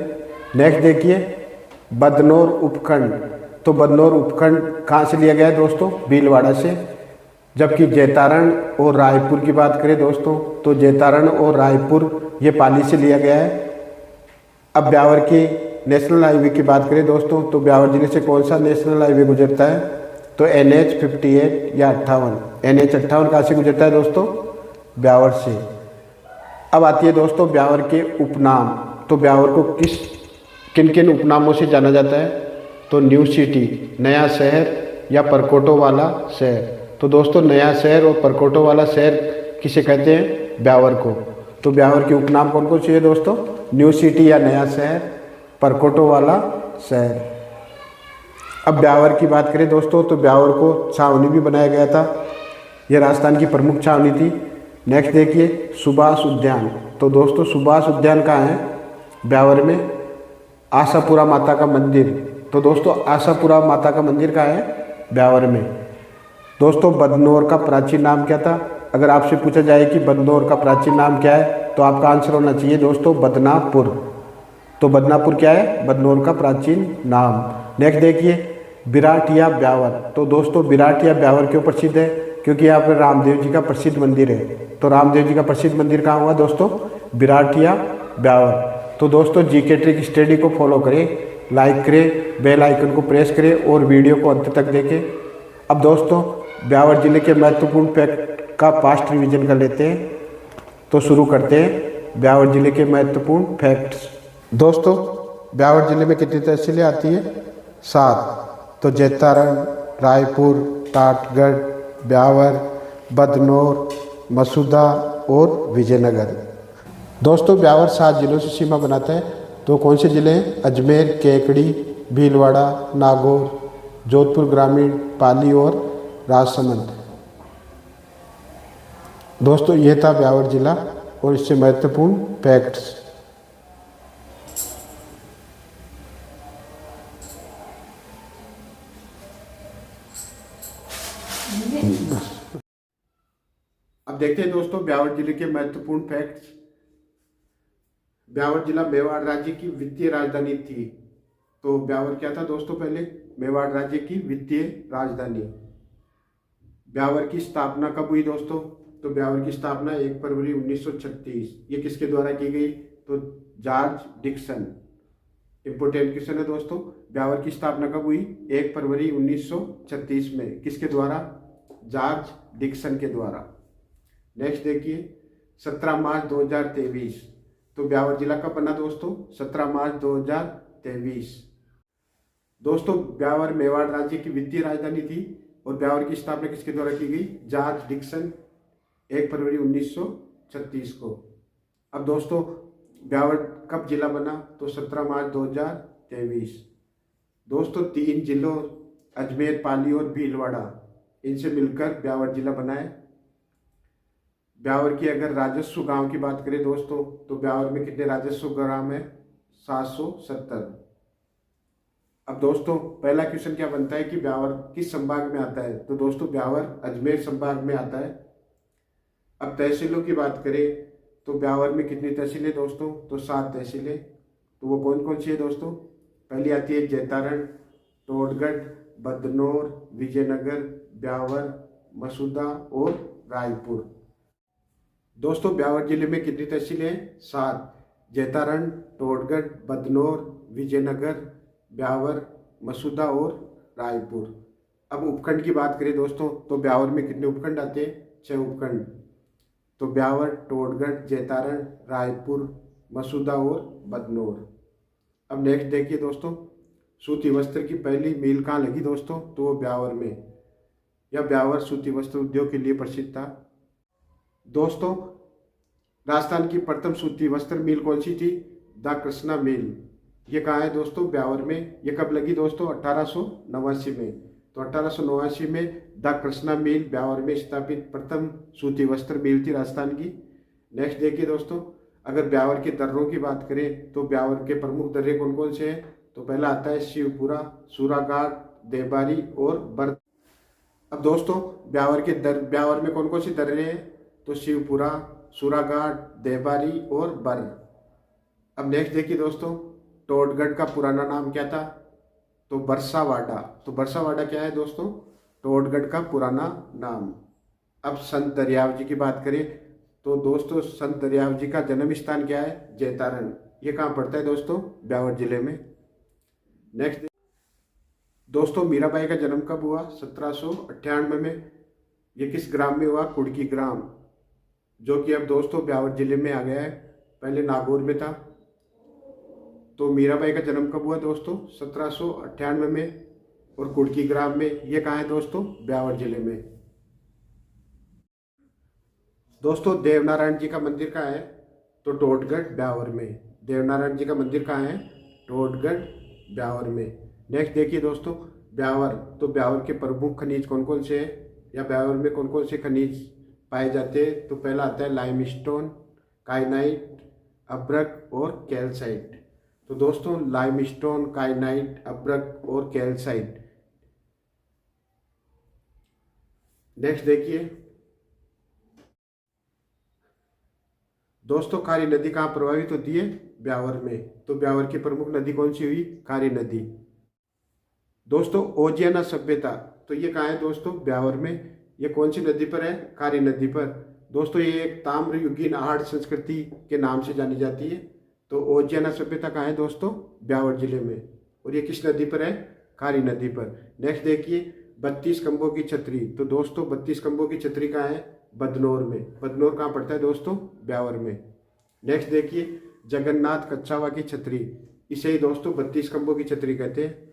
नेक्स्ट देखिए बदनौर उपखंड। तो बदनौर उपखंड कहाँ से लिया गया है दोस्तों, भीलवाड़ा से। जबकि जैतारण और रायपुर की बात करें दोस्तों, तो जैतारण और रायपुर ये पाली से लिया गया है। अब ब्यावर की नेशनल हाईवे की बात करें दोस्तों, तो ब्यावर जिले से कौन सा नेशनल हाईवे गुजरता है, तो NH 58 या 58। NH 58 कहाँ से गुजरता है दोस्तों, ब्यावर से। अब आती है दोस्तों ब्यावर के उपनाम। तो ब्यावर को किन किन उपनामों से जाना जाता है, तो न्यू सिटी नया शहर या परकोटो वाला शहर। तो दोस्तों नया शहर और परकोटो वाला शहर किसे कहते हैं, ब्यावर को। तो ब्यावर के उपनाम कौन कौन से है दोस्तों, न्यू सिटी या नया शहर, परकोटो वाला शहर। अब ब्यावर की बात करें दोस्तों, तो ब्यावर को छावनी भी बनाया गया था, यह राजस्थान की प्रमुख छावनी थी। नेक्स्ट देखिए सुभाष उद्यान। तो दोस्तों सुभाष उद्यान कहाँ है, ब्यावर में। आशापुरा माता का मंदिर। तो दोस्तों आशापुरा माता का मंदिर कहाँ है, ब्यावर में। दोस्तों बदनौर का प्राचीन नाम क्या था, अगर आपसे पूछा जाए कि बदनौर का प्राचीन नाम क्या है, तो आपका आंसर होना चाहिए दोस्तों बदनापुर। तो बदनापुर क्या है, बदनौर का प्राचीन नाम। नेक्स्ट देखिए बिराटिया ब्यावर। तो दोस्तों बिराटिया ब्यावर क्यों प्रसिद्ध है, क्योंकि यहाँ पर रामदेव जी का प्रसिद्ध मंदिर है। तो रामदेव जी का प्रसिद्ध मंदिर कहाँ हुआ दोस्तों, बिराटिया ब्यावर। तो दोस्तों जीके ट्रिक स्टडी को फॉलो करें, लाइक करें, बेल आइकन को प्रेस करें और वीडियो को अंत तक देखें। अब दोस्तों ब्यावर जिले के महत्वपूर्ण फैक्ट का पास्ट रिवीजन कर लेते हैं। तो शुरू करते हैं ब्यावर जिले के महत्वपूर्ण फैक्ट्स। दोस्तों ब्यावर जिले में कितनी तहसीलें आती है, 7। तो जैतारण, रायपुर, टाटगढ़, ब्यावर, बदनौर, मसूदा और विजयनगर। दोस्तों ब्यावर 7 जिलों से सीमा बनाता है। तो कौन से ज़िले हैं, अजमेर, केकड़ी, भीलवाड़ा, नागौर, जोधपुर ग्रामीण, पाली और राजसमंद। दोस्तों ये था ब्यावर जिला और इससे महत्वपूर्ण फैक्ट्स। अब देखते हैं दोस्तों ब्यावर जिले के महत्वपूर्ण फैक्ट्स। ब्यावर जिला मेवाड़ राज्य की वित्तीय राजधानी थी। तो ब्यावर क्या था दोस्तों, पहले मेवाड़ राज्य की वित्तीय राजधानी। ब्यावर की स्थापना कब हुई दोस्तों, तो ब्यावर की स्थापना 1 फरवरी 1936। ये किसके द्वारा की गई, तो जॉर्ज डिक्सन। इंपोर्टेंट क्वेश्चन है दोस्तों, ब्यावर की स्थापना कब हुई, 1 फरवरी 1936 में, किसके द्वारा, जॉर्ज डिक्सन के द्वारा। नेक्स्ट देखिए 17 मार्च 2023। तो ब्यावर जिला कब बना दोस्तों, 17 मार्च 2023। दोस्तों ब्यावर मेवाड़ राज्य की वित्तीय राजधानी थी और ब्यावर की स्थापना किसके द्वारा की गई, जॉर्ज डिक्सन, 1 फरवरी 1936 को। अब दोस्तों ब्यावर कब जिला बना, तो 17 मार्च 2023। दोस्तों 3 जिलों अजमेर, पाली और भीलवाड़ा, इनसे मिलकर ब्यावर जिला बना है। ब्यावर की अगर राजस्व गांव की बात करें दोस्तों, तो ब्यावर में कितने राजस्व ग्राम है, 770। अब दोस्तों पहला क्वेश्चन क्या बनता है कि ब्यावर किस संभाग में आता है, तो दोस्तों ब्यावर अजमेर संभाग में आता है। अब तहसीलों की बात करें तो ब्यावर में कितनी तहसीलें दोस्तों? तो 7 तहसीलें। तो वो कौन कौन सी है दोस्तों? पहली आती है जैतारण, टोडगढ़, बदनौर, विजयनगर, ब्यावर, मसूदा और रायपुर। दोस्तों ब्यावर जिले में कितनी तहसीलें हैं? 7। जैतारण, टोडगढ़, बदनौर, विजयनगर, ब्यावर, मसूदा और रायपुर। अब उपखंड की बात करें दोस्तों, तो ब्यावर में कितने उपखंड आते हैं? 6 उपखंड। तो ब्यावर, टोडगढ़, जैतारण, रायपुर, मसूदा और बदनौर। अब नेक्स्ट देखिए दोस्तों, सूती वस्त्र की पहली मिल कहाँ लगी दोस्तों? तो वो ब्यावर में। यह ब्यावर सूती वस्त्र उद्योग के लिए प्रसिद्ध था। दोस्तों राजस्थान की प्रथम सूती वस्त्र मिल कौन सी थी? द कृष्णा मिल। ये कहाँ है दोस्तों? ब्यावर में। ये कब लगी दोस्तों? 1889 में। तो 1889 में द कृष्णा मिल ब्यावर में स्थापित प्रथम सूती वस्त्र मिल थी राजस्थान की। नेक्स्ट देखिए दोस्तों, अगर ब्यावर के दर्रों की बात करें तो ब्यावर के प्रमुख दर्रे कौन कौन से हैं? तो पहला आता है शिवपुरा, सूराघाट, देवबारी और बर। अब दोस्तों ब्यावर में कौन कौन सी दर्रे हैं? तो शिवपुरा, सूराघाट, देवबारी और बर। अब नेक्स्ट देखिए दोस्तों, टोडगढ़ का पुराना नाम क्या था? तो बरसावाड़ा। तो बरसावाड़ा क्या है दोस्तों? टोडगढ़ का पुराना नाम। अब संत दरियाव जी की बात करें तो दोस्तों संत दरियाव जी का जन्म स्थान क्या है? जैतारण। ये कहाँ पड़ता है दोस्तों? ब्यावर जिले में। नेक्स्ट दोस्तों, मीराबाई का जन्म कब हुआ? 1798 में। ये किस ग्राम में हुआ? कुड़की ग्राम, जो कि अब दोस्तों ब्यावर जिले में आ गया है, पहले नागौर में था। तो मीराबाई का जन्म कब हुआ दोस्तों? 1798 में और कुड़की ग्राम में। ये कहाँ है दोस्तों? ब्यावर जिले में। दोस्तों देवनारायण जी का मंदिर कहाँ है? तो टोडगढ़ ब्यावर में। देवनारायण जी का मंदिर कहाँ है? टोडगढ़ ब्यावर में। नेक्स्ट देखिए दोस्तों, ब्यावर। तो ब्यावर के प्रमुख खनिज कौन कौन से हैं, या ब्यावर में कौन कौन से खनिज पाए जाते हैं? तो पहला आता है लाइमस्टोन, काइनाइट, अब्रक और कैल्साइट। तो दोस्तों लाइमस्टोन, काइनाइट, अब्रक और कैल्साइट। नेक्स्ट देखिए दोस्तों, खारी नदी कहाँ प्रवाहित होती है? ब्यावर में। तो ब्यावर की प्रमुख नदी कौन सी हुई? खारी नदी। दोस्तों ओजियाना सभ्यता, तो ये कहाँ है दोस्तों? ब्यावर में। ये कौन सी नदी पर है? खारी नदी पर। दोस्तों ये एक ताम्रयुगीन आहड़ संस्कृति के नाम से जानी जाती है। तो ओजियाना सभ्यता कहाँ है दोस्तों? ब्यावर जिले में। और ये किस नदी पर है? खारी नदी पर। नेक्स्ट देखिए 32 खंभों की छतरी। तो दोस्तों 32 खंभों की छतरी कहाँ है? बदनौर में। बदनौर कहाँ पड़ता है दोस्तों? ब्यावर में। नेक्स्ट देखिए जगन्नाथ कच्छावा की छतरी, इसे ही दोस्तों 32 खंभों की छतरी कहते हैं।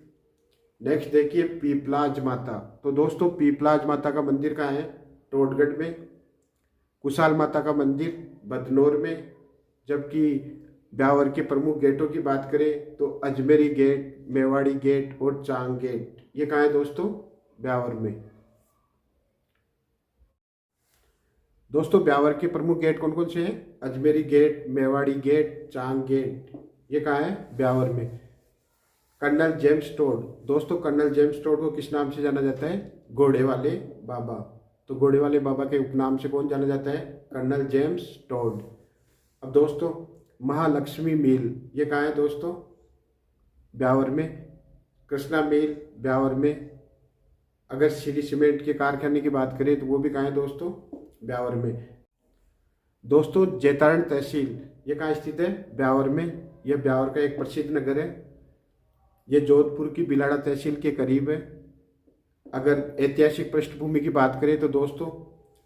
नेक्स्ट देखिए पीपलाज माता। तो दोस्तों पीपलाज माता का मंदिर कहाँ है? टोडगढ़ में। कुशाल माता का मंदिर बदनौर में। जबकि ब्यावर के प्रमुख गेटों की बात करें तो अजमेरी गेट, मेवाड़ी गेट और चांग गेट। ये कहाँ है दोस्तों? ब्यावर में। दोस्तों ब्यावर के प्रमुख गेट कौन कौन से हैं? Ajmeri gate, Mewari gate, Chang gate. ये कहाँ है? ब्यावर में। Colonel James Tod. दोस्तों कर्नल जेम्स टोड को किस नाम से जाना जाता है? घोड़े वाले बाबा। तो घोड़े वाले बाबा के उपनाम से कौन जाना जाता है? Colonel James Tod. अब दोस्तों महालक्ष्मी मिल, ये कहाँ है दोस्तों? ब्यावर में। कृष्णा मिल ब्यावर में। अगर श्री सीमेंट के कारखाने की बात करें तो वो भी कहाँ है दोस्तों? ब्यावर में। दोस्तों जैतारण तहसील, ये कहाँ स्थित है? ब्यावर में। यह ब्यावर का एक प्रसिद्ध नगर है। ये जोधपुर की बिलाड़ा तहसील के करीब है। अगर ऐतिहासिक पृष्ठभूमि की बात करें तो दोस्तों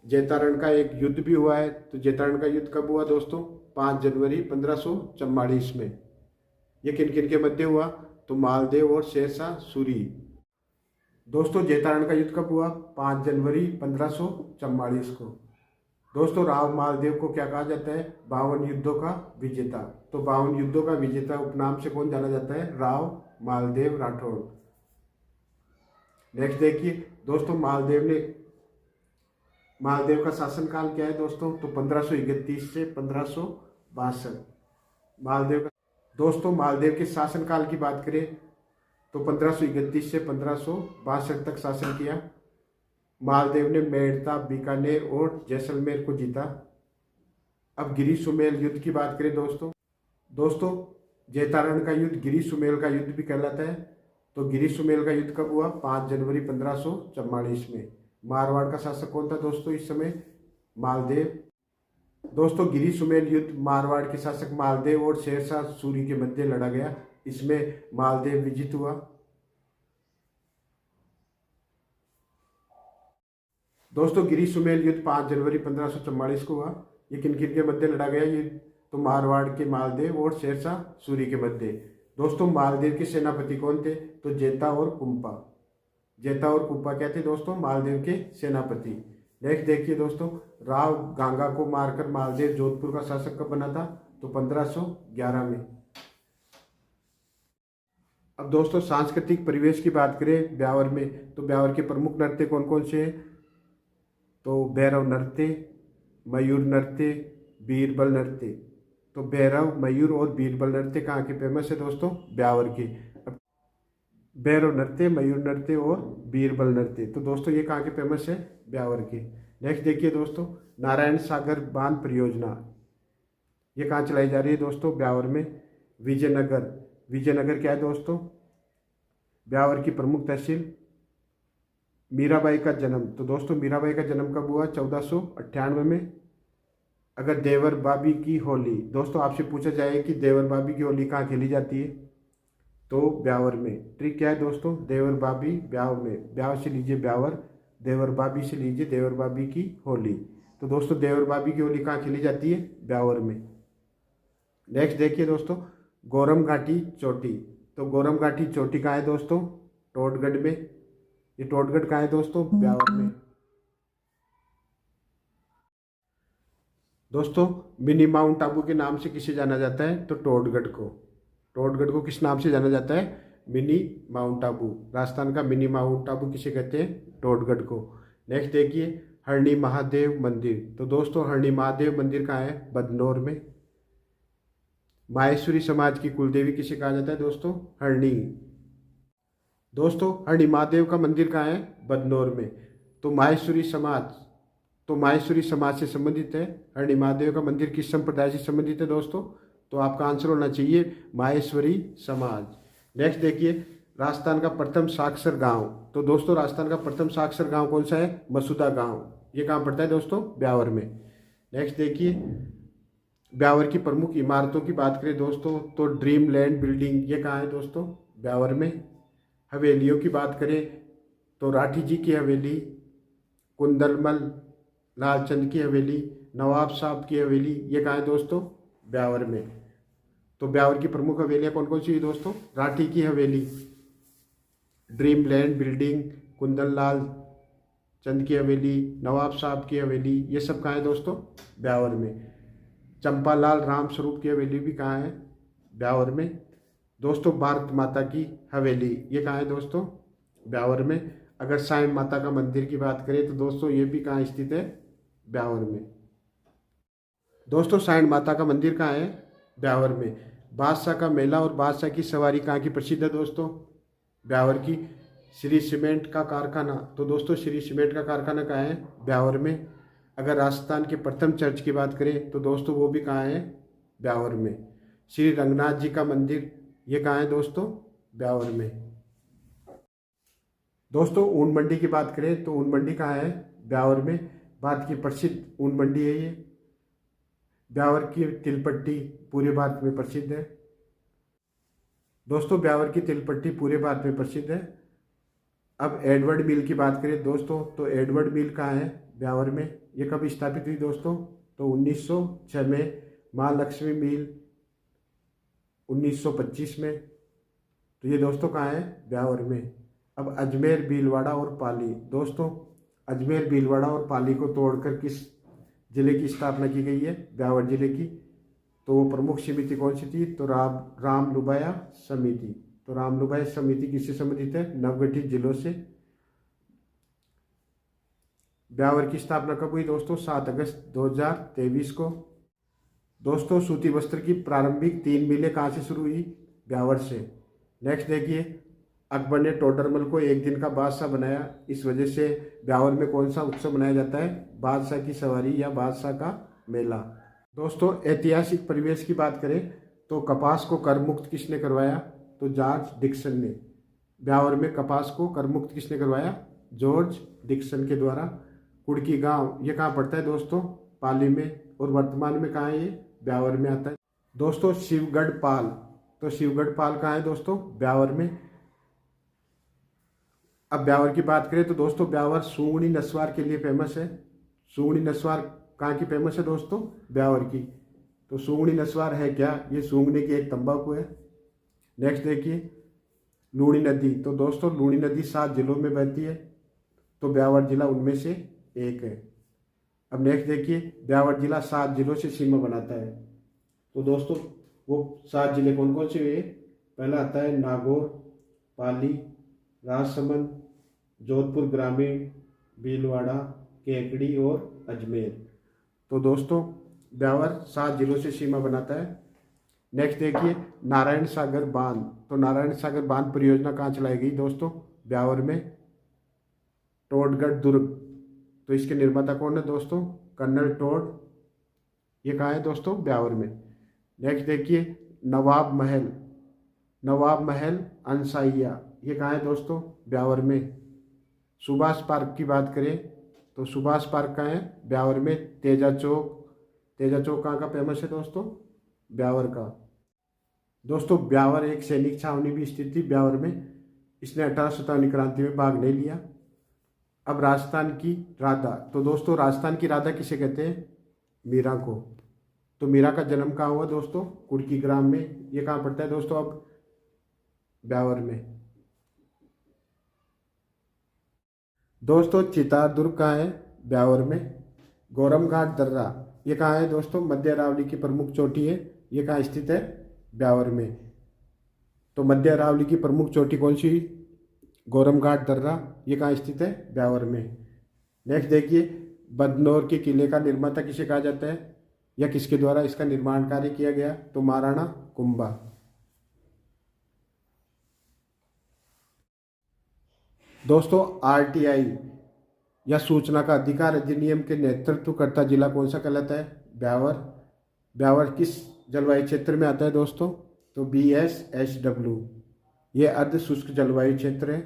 जैतारण का एक युद्ध भी हुआ है। तो जैतारण का युद्ध कब हुआ दोस्तों? 5 जनवरी 1544 में। ये किन किन के मध्य हुआ? तो मालदेव और शेरशाह सूरी। दोस्तों जैतारण का युद्ध कब हुआ? 5 जनवरी 1544 को। दोस्तों राव मालदेव को क्या कहा जाता है? 52 युद्धों का विजेता। तो 52 युद्धों का विजेता उपनाम से कौन जाना जाता है? राव मालदेव राठौड़। नेक्स्ट देखिए दोस्तों मालदेव का शासनकाल क्या है दोस्तों? तो 1531 से 1562। दोस्तों मालदेव के शासनकाल की बात करें तो 1531 से 1562 तक शासन किया। मालदेव ने मेड़ता, बीकानेर और जैसलमेर को जीता। अब गिरी सुमेल युद्ध की बात करें दोस्तों, जैतारण का युद्ध गिरी सुमेल का युद्ध भी कहलाता है। तो गिरी सुमेल का युद्ध कब हुआ? 5 जनवरी 1544 में। मारवाड़ का शासक कौन था दोस्तों इस समय? मालदेव। दोस्तों गिरी सुमेल युद्ध मारवाड़ के शासक मालदेव और शेरशाह सूरी के मध्य लड़ा गया। इसमें मालदेव विजित हुआ। दोस्तों गिरी सुमेल युद्ध 5 जनवरी 1544 को हुआ। ये किन किन के मध्य लड़ा गया युद्ध? तो मारवाड़ के मालदेव और शेरशाह सूरी के मध्य। दोस्तों मालदेव के सेनापति कौन थे? तो जेता और कुंपा। जेता और कुंपा क्या थे दोस्तों? मालदेव के सेनापति। नेक्स्ट देखिए दोस्तों, राव गांगा को मारकर मालदेव जोधपुर का शासक कब बना था? तो 1511 में। अब दोस्तों सांस्कृतिक परिवेश की बात करें ब्यावर में, तो ब्यावर के प्रमुख नृत्य कौन कौन से हैं? तो भैरव नृत्य, मयूर नृत्य, बीरबल नृत्य। तो भैरव, मयूर और बीरबल नृत्य कहाँ के फेमस है दोस्तों? ब्यावर के। भैरव नृत्य, मयूर नृत्य और बीरबल नृत्य, तो दोस्तों ये कहाँ के फेमस है? ब्यावर के। नेक्स्ट देखिए दोस्तों, नारायण सागर बांध परियोजना, ये कहाँ चलाई जा रही है दोस्तों? ब्यावर में। विजयनगर। विजयनगर क्या है दोस्तों? ब्यावर की प्रमुख तहसील। मीराबाई का जन्म, तो दोस्तों मीराबाई का जन्म कब हुआ? 1498 में। अगर देवर बाबी की होली, दोस्तों आपसे पूछा जाए कि देवर बाबी की होली कहाँ खेली जाती है? तो ब्यावर में। ट्रिक क्या है दोस्तों? देवर बाबी ब्याव में, ब्याव से लीजिए ब्यावर, देवर बाबी से लीजिए देवर बाबी की होली। तो दोस्तों देवर बाबी की होली कहाँ खेली जाती है? ब्यावर में। नेक्स्ट देखिए दोस्तों, गोरम घाटी चोटी। तो गोरम घाटी चोटी कहाँ है दोस्तों? टोडगढ़ में। ये टोडगढ़ कहाँ है दोस्तों? ब्यावर में। दोस्तों मिनी माउंट आबू के नाम से किसे जाना जाता है? तो टोडगढ़ को। टोडगढ़ को किस नाम से जाना जाता है? Mini mount Abu. राजस्थान का मिनी माउंट आबू किसे कहते हैं? टोडगढ़ को। नेक्स्ट देखिए, हरणी महादेव मंदिर। तो दोस्तों हरणी महादेव मंदिर कहाँ है? बदनौर में। माहेश्वरी समाज की कुलदेवी किसे कहा जाता है दोस्तों? हरणी। दोस्तों हरणी महादेव का मंदिर कहाँ है? बदनौर में। तो माहेश्वरी समाज से संबंधित है। हरणी महादेव का मंदिर किस संप्रदाय से संबंधित है दोस्तों? तो आपका आंसर होना चाहिए माहेश्वरी समाज। नेक्स्ट देखिए, राजस्थान का प्रथम साक्षर गांव। तो दोस्तों राजस्थान का प्रथम साक्षर गांव कौन सा है? मसूदा गांव। ये कहाँ पड़ता है दोस्तों? ब्यावर में। नेक्स्ट देखिए, ब्यावर की प्रमुख इमारतों की बात करें दोस्तों, तो ड्रीम लैंड बिल्डिंग, ये कहाँ है दोस्तों? ब्यावर में। हवेलियों की बात करें तो राठी जी की हवेली, कुंदलमल लालचंद की हवेली, नवाब साहब की हवेली, ये कहाँ है दोस्तों? ब्यावर में। तो ब्यावर की प्रमुख हवेलियाँ कौन कौन सी है दोस्तों? राठी की हवेली, dream land building, Kundan Lal Chand की हवेली, नवाब साहब की हवेली, ये सब कहाँ है दोस्तों? ब्यावर में। चंपालाल राम स्वरूप की हवेली भी कहाँ है? ब्यावर में। दोस्तों भारत माता की हवेली, ये कहाँ है दोस्तों? ब्यावर में। अगर साईं माता का मंदिर की बात करें तो दोस्तों ये भी कहाँ स्थित है? ब्यावर में। दोस्तों साईं माता का मंदिर कहाँ है? ब्यावर में। बादशाह का मेला और बादशाह की सवारी कहाँ की प्रसिद्ध है दोस्तों? ब्यावर की। श्री सीमेंट का कारखाना, तो दोस्तों श्री सीमेंट का कारखाना कहाँ है? ब्यावर में। अगर राजस्थान के प्रथम चर्च की बात करें तो दोस्तों वो भी कहाँ है? ब्यावर में। श्री रंगनाथ जी का मंदिर, ये कहाँ है दोस्तों? ब्यावर में। दोस्तों ऊन मंडी की बात करें तो ऊन मंडी कहाँ है? ब्यावर में। भारत की प्रसिद्ध ऊन मंडी है ये। ब्यावर की तिलपट्टी पूरे भारत में प्रसिद्ध है। दोस्तों ब्यावर की तिलपट्टी पूरे भारत में प्रसिद्ध है। अब एडवर्ड मिल की बात करें दोस्तों, तो एडवर्ड मिल कहाँ है? ब्यावर में। ये कब स्थापित हुई दोस्तों? तो 1906 में। महालक्ष्मी मिल 1925 में। तो ये दोस्तों कहाँ है? ब्यावर में। अब अजमेर भीलवाड़ा और पाली, दोस्तों अजमेर भीलवाड़ा और पाली को तोड़कर किस जिले की स्थापना की गई है? ब्यावर जिले की। तो वो प्रमुख समिति कौन सी थी? तो रामलुभाया समिति। तो रामलुभाया समिति किससे संबंधित है? नवगठित जिलों से। ब्यावर की स्थापना कब हुई दोस्तों? 7 अगस्त 2023 को। दोस्तों सूती वस्त्र की प्रारंभिक 3 मिलें कहाँ से शुरू हुई? ब्यावर से। नेक्स्ट देखिए, अकबर ने टोडरमल को एक दिन का बादशाह बनाया, इस वजह से ब्यावर में कौन सा उत्सव मनाया जाता है? बादशाह की सवारी या बादशाह का मेला। दोस्तों ऐतिहासिक परिवेश की बात करें तो कपास को कर मुक्त किसने करवाया? तो जॉर्ज डिक्सन ने। ब्यावर में कपास को कर मुक्त किसने करवाया? जॉर्ज डिक्सन के द्वारा। कुड़की गांव ये कहाँ पड़ता है दोस्तों? पाली में। और वर्तमान में कहाँ है ये? ब्यावर में आता है। दोस्तों शिवगढ़ पाल, तो शिवगढ़ पाल कहाँ है दोस्तों? ब्यावर में। अब ब्यावर की बात करें तो दोस्तों ब्यावर सूंगनी नस्वार के लिए फेमस है। सूंगनी नस्वार कहाँ की फेमस है दोस्तों? ब्यावर की। तो सूंगनी नस्वार है क्या? ये सूंघने की एक तंबाकू है। नेक्स्ट देखिए लूणी नदी, तो दोस्तों लूणी नदी 7 जिलों में बहती है, तो ब्यावर जिला उनमें से एक है। अब नेक्स्ट देखिए ब्यावर जिला 7 जिलों से सीमा बनाता है, तो दोस्तों वो 7 जिले कौन कौन से हुए? पहला आता है नागौर, पाली, राजसमंद, जोधपुर ग्रामीण, भीलवाड़ा, केकड़ी और अजमेर। तो दोस्तों ब्यावर 7 जिलों से सीमा बनाता है। नेक्स्ट देखिए नारायण सागर बांध, तो नारायण सागर बांध परियोजना कहाँ चलाई गई दोस्तों? ब्यावर में। टोडगढ़ दुर्ग, तो इसके निर्माता कौन है दोस्तों? Colonel Tod. ये कहाँ है दोस्तों? ब्यावर में। नेक्स्ट देखिए नवाब महल, नवाब महल अंसाइया, ये कहाँ है दोस्तों? ब्यावर में। सुभाष पार्क की बात करें तो सुभाष पार्क कहाँ है? ब्यावर में। तेजा चौक, तेजा चौक कहाँ का फेमस है दोस्तों? ब्यावर का। दोस्तों ब्यावर एक सैनिक छावनी भी स्थित थी ब्यावर में, इसने 1857 क्रांति में भाग नहीं लिया। अब राजस्थान की राधा, तो दोस्तों राजस्थान की राधा किसे कहते हैं? मीरा को। तो मीरा का जन्म कहाँ हुआ दोस्तों? कुड़की ग्राम में। ये कहाँ पड़ता है दोस्तों? अब ब्यावर में। दोस्तों चितार दुर्ग कहाँ है? ब्यावर में। गौरम घाट दर्रा, ये कहाँ है दोस्तों? मध्य अरावली की प्रमुख चोटी है, ये कहाँ स्थित है? ब्यावर में। तो मध्य अरावली की प्रमुख चोटी कौन सी? गौरम घाट दर्रा, ये कहाँ स्थित है? ब्यावर में। नेक्स्ट देखिए बदनौर के किले का निर्माता किसे कहा जाता है, या किसके द्वारा इसका निर्माण कार्य किया गया? तो महाराणा कुंभा। दोस्तों आरटीआई या सूचना का अधिकार अधिनियम के नेतृत्वकर्ता जिला कौन सा कहलाता है? ब्यावर। ब्यावर किस जलवायु क्षेत्र में आता है दोस्तों? तो BSHW, ये अर्ध शुष्क जलवायु क्षेत्र है।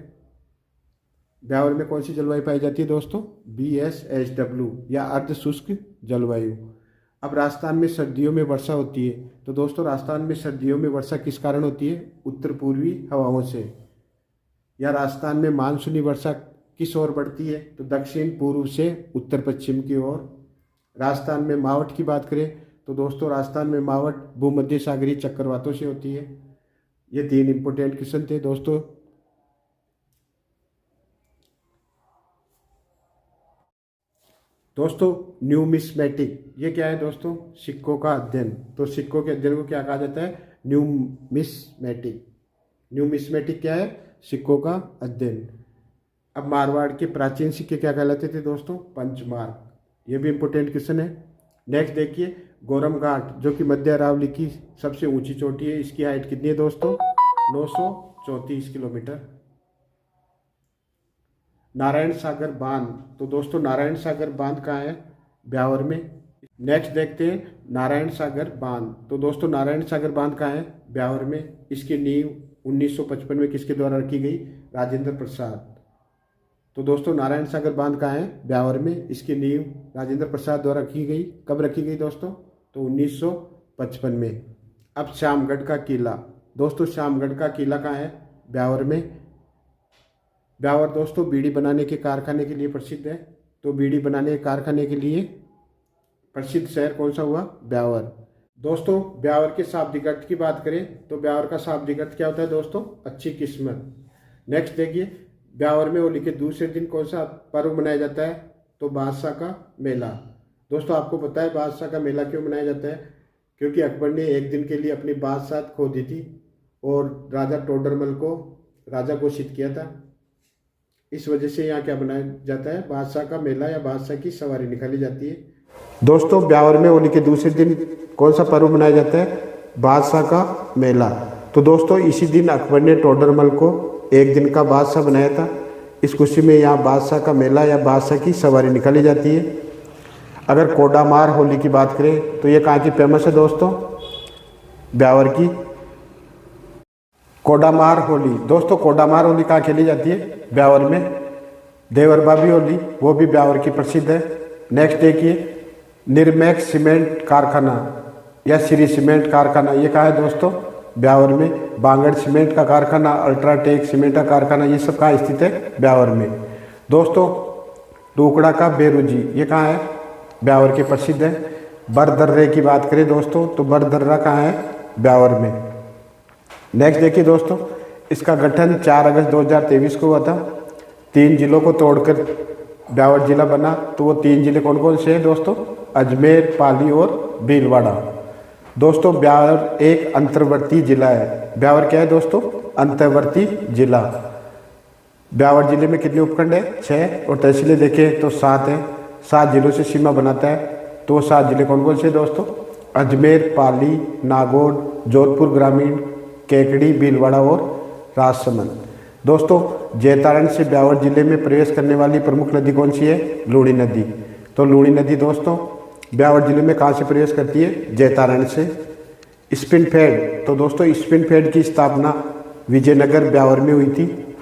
ब्यावर में कौन सी जलवायु पाई जाती है दोस्तों? BSHW या अर्ध शुष्क जलवायु। अब राजस्थान में सर्दियों में वर्षा होती है, तो दोस्तों राजस्थान में सर्दियों में वर्षा किस कारण होती है? उत्तर पूर्वी हवाओं से। या राजस्थान में मानसूनी वर्षा किस ओर बढ़ती है? तो दक्षिण पूर्व से उत्तर पश्चिम की ओर। राजस्थान में मावठ की बात करें तो दोस्तों राजस्थान में मावठ भूमध्य सागरीय चक्रवातों से होती है। ये 3 इंपोर्टेंट क्वेश्चन थे दोस्तों। दोस्तों न्यूमिस्मेटिक, ये क्या है दोस्तों? सिक्कों का अध्ययन। तो सिक्कों के अध्ययन को क्या कहा जाता है? न्यूमिस्मेटिक। न्यूमिस्मेटिक क्या है? सिक्कों का अध्ययन। अब मारवाड़ के प्राचीन सिक्के क्या कहलाते थे दोस्तों? पंचमार्क। ये भी इंपोर्टेंट क्वेश्चन है। नेक्स्ट देखिए गौरम घाट, जो कि मध्य अरावली की सबसे ऊंची चोटी है, इसकी हाइट कितनी है दोस्तों? 934 किलोमीटर। नारायण सागर बांध, तो दोस्तों नारायण सागर बांध कहाँ है? ब्यावर में। नेक्स्ट देखते हैं नारायण सागर बांध, तो दोस्तों नारायण सागर बांध कहाँ है? ब्यावर में। इसकी नींव 1955 में किसके द्वारा रखी गई? राजेंद्र प्रसाद। तो दोस्तों नारायण सागर बांध कहाँ है? ब्यावर में। इसकी नींव राजेंद्र प्रसाद द्वारा रखी गई। कब रखी गई दोस्तों? तो 1955 में। अब श्यामगढ़ का किला, दोस्तों श्यामगढ़ का किला कहाँ है? ब्यावर में। ब्यावर दोस्तों बीड़ी बनाने के कारखाने के लिए प्रसिद्ध है, तो बीड़ी बनाने के कारखाने के लिए प्रसिद्ध शहर कौन सा हुआ? ब्यावर। दोस्तों ब्यावर के शाब्दिक अर्थ की बात करें तो ब्यावर का शाब्दिक अर्थ क्या होता है दोस्तों? अच्छी किस्मत। नेक्स्ट देखिए ब्यावर में होली के दूसरे दिन कौन सा पर्व मनाया जाता है? तो बादशाह का मेला। दोस्तों आपको पता है बादशाह का मेला क्यों मनाया जाता है? क्योंकि अकबर ने एक दिन के लिए अपनी बादशाहत खो दी थी और राजा टोडरमल को राजा घोषित किया था। इस वजह से यहाँ क्या बनाया जाता है? बादशाह का मेला या बादशाह की सवारी निकाली जाती है। दोस्तों ब्यावर में होली के दूसरे दिन कौन सा पर्व मनाया जाता है? बादशाह का मेला। तो दोस्तों इसी दिन अकबर ने टोडरमल को एक दिन का बादशाह बनाया था। इस खुशी में यहाँ बादशाह का मेला या बादशाह की सवारी निकाली जाती है। अगर कोडामार होली की बात करें तो ये कहाँ की फेमस है दोस्तों? ब्यावर की कोडामार होली। दोस्तों कोडामार होली कहाँ खेली जाती है? ब्यावर में। देवरबाबी होली वो भी ब्यावर की प्रसिद्ध है। नेक्स्ट देखिए निर्मैक सीमेंट कारखाना या श्री सीमेंट कारखाना, ये कहाँ है दोस्तों? ब्यावर में। बांगड़ सीमेंट का कारखाना, अल्ट्राटेक सीमेंट का कारखाना, ये सब कहाँ स्थित है? ब्यावर में। दोस्तों टुकड़ा का बेरुजी, ये कहाँ है? ब्यावर के प्रसिद्ध है। बरदर्रे की बात करें दोस्तों तो बरदर्रा कहाँ है? ब्यावर में। नेक्स्ट देखिए दोस्तों, इसका गठन 4 अगस्त 2023 को हुआ था। 3 जिलों को तोड़कर ब्यावर जिला बना। तो वो 3 जिले कौन कौन से हैं दोस्तों? अजमेर, पाली और भीलवाड़ा। दोस्तों ब्यावर एक अंतर्वर्ती जिला है। ब्यावर क्या है दोस्तों? अंतर्वर्ती जिला। ब्यावर जिले में कितने उपखंड है? 6। और तहसीलें देखें तो 7 है। 7 जिलों से सीमा बनाता है। तो वो 7 जिले कौन कौन से दोस्तों? अजमेर, पाली, नागौर, जोधपुर ग्रामीण, केकड़ी, भीलवाड़ा और राजसमंद। दोस्तों जैतारण से ब्यावर जिले में प्रवेश करने वाली प्रमुख नदी कौन सी है? लूणी नदी। तो लूणी नदी दोस्तों ब्यावर जिले में कहाँ से प्रवेश करती है? जैतारण से। स्पिनफेड, तो दोस्तों स्पिनफेड की स्थापना विजयनगर ब्यावर में हुई थी।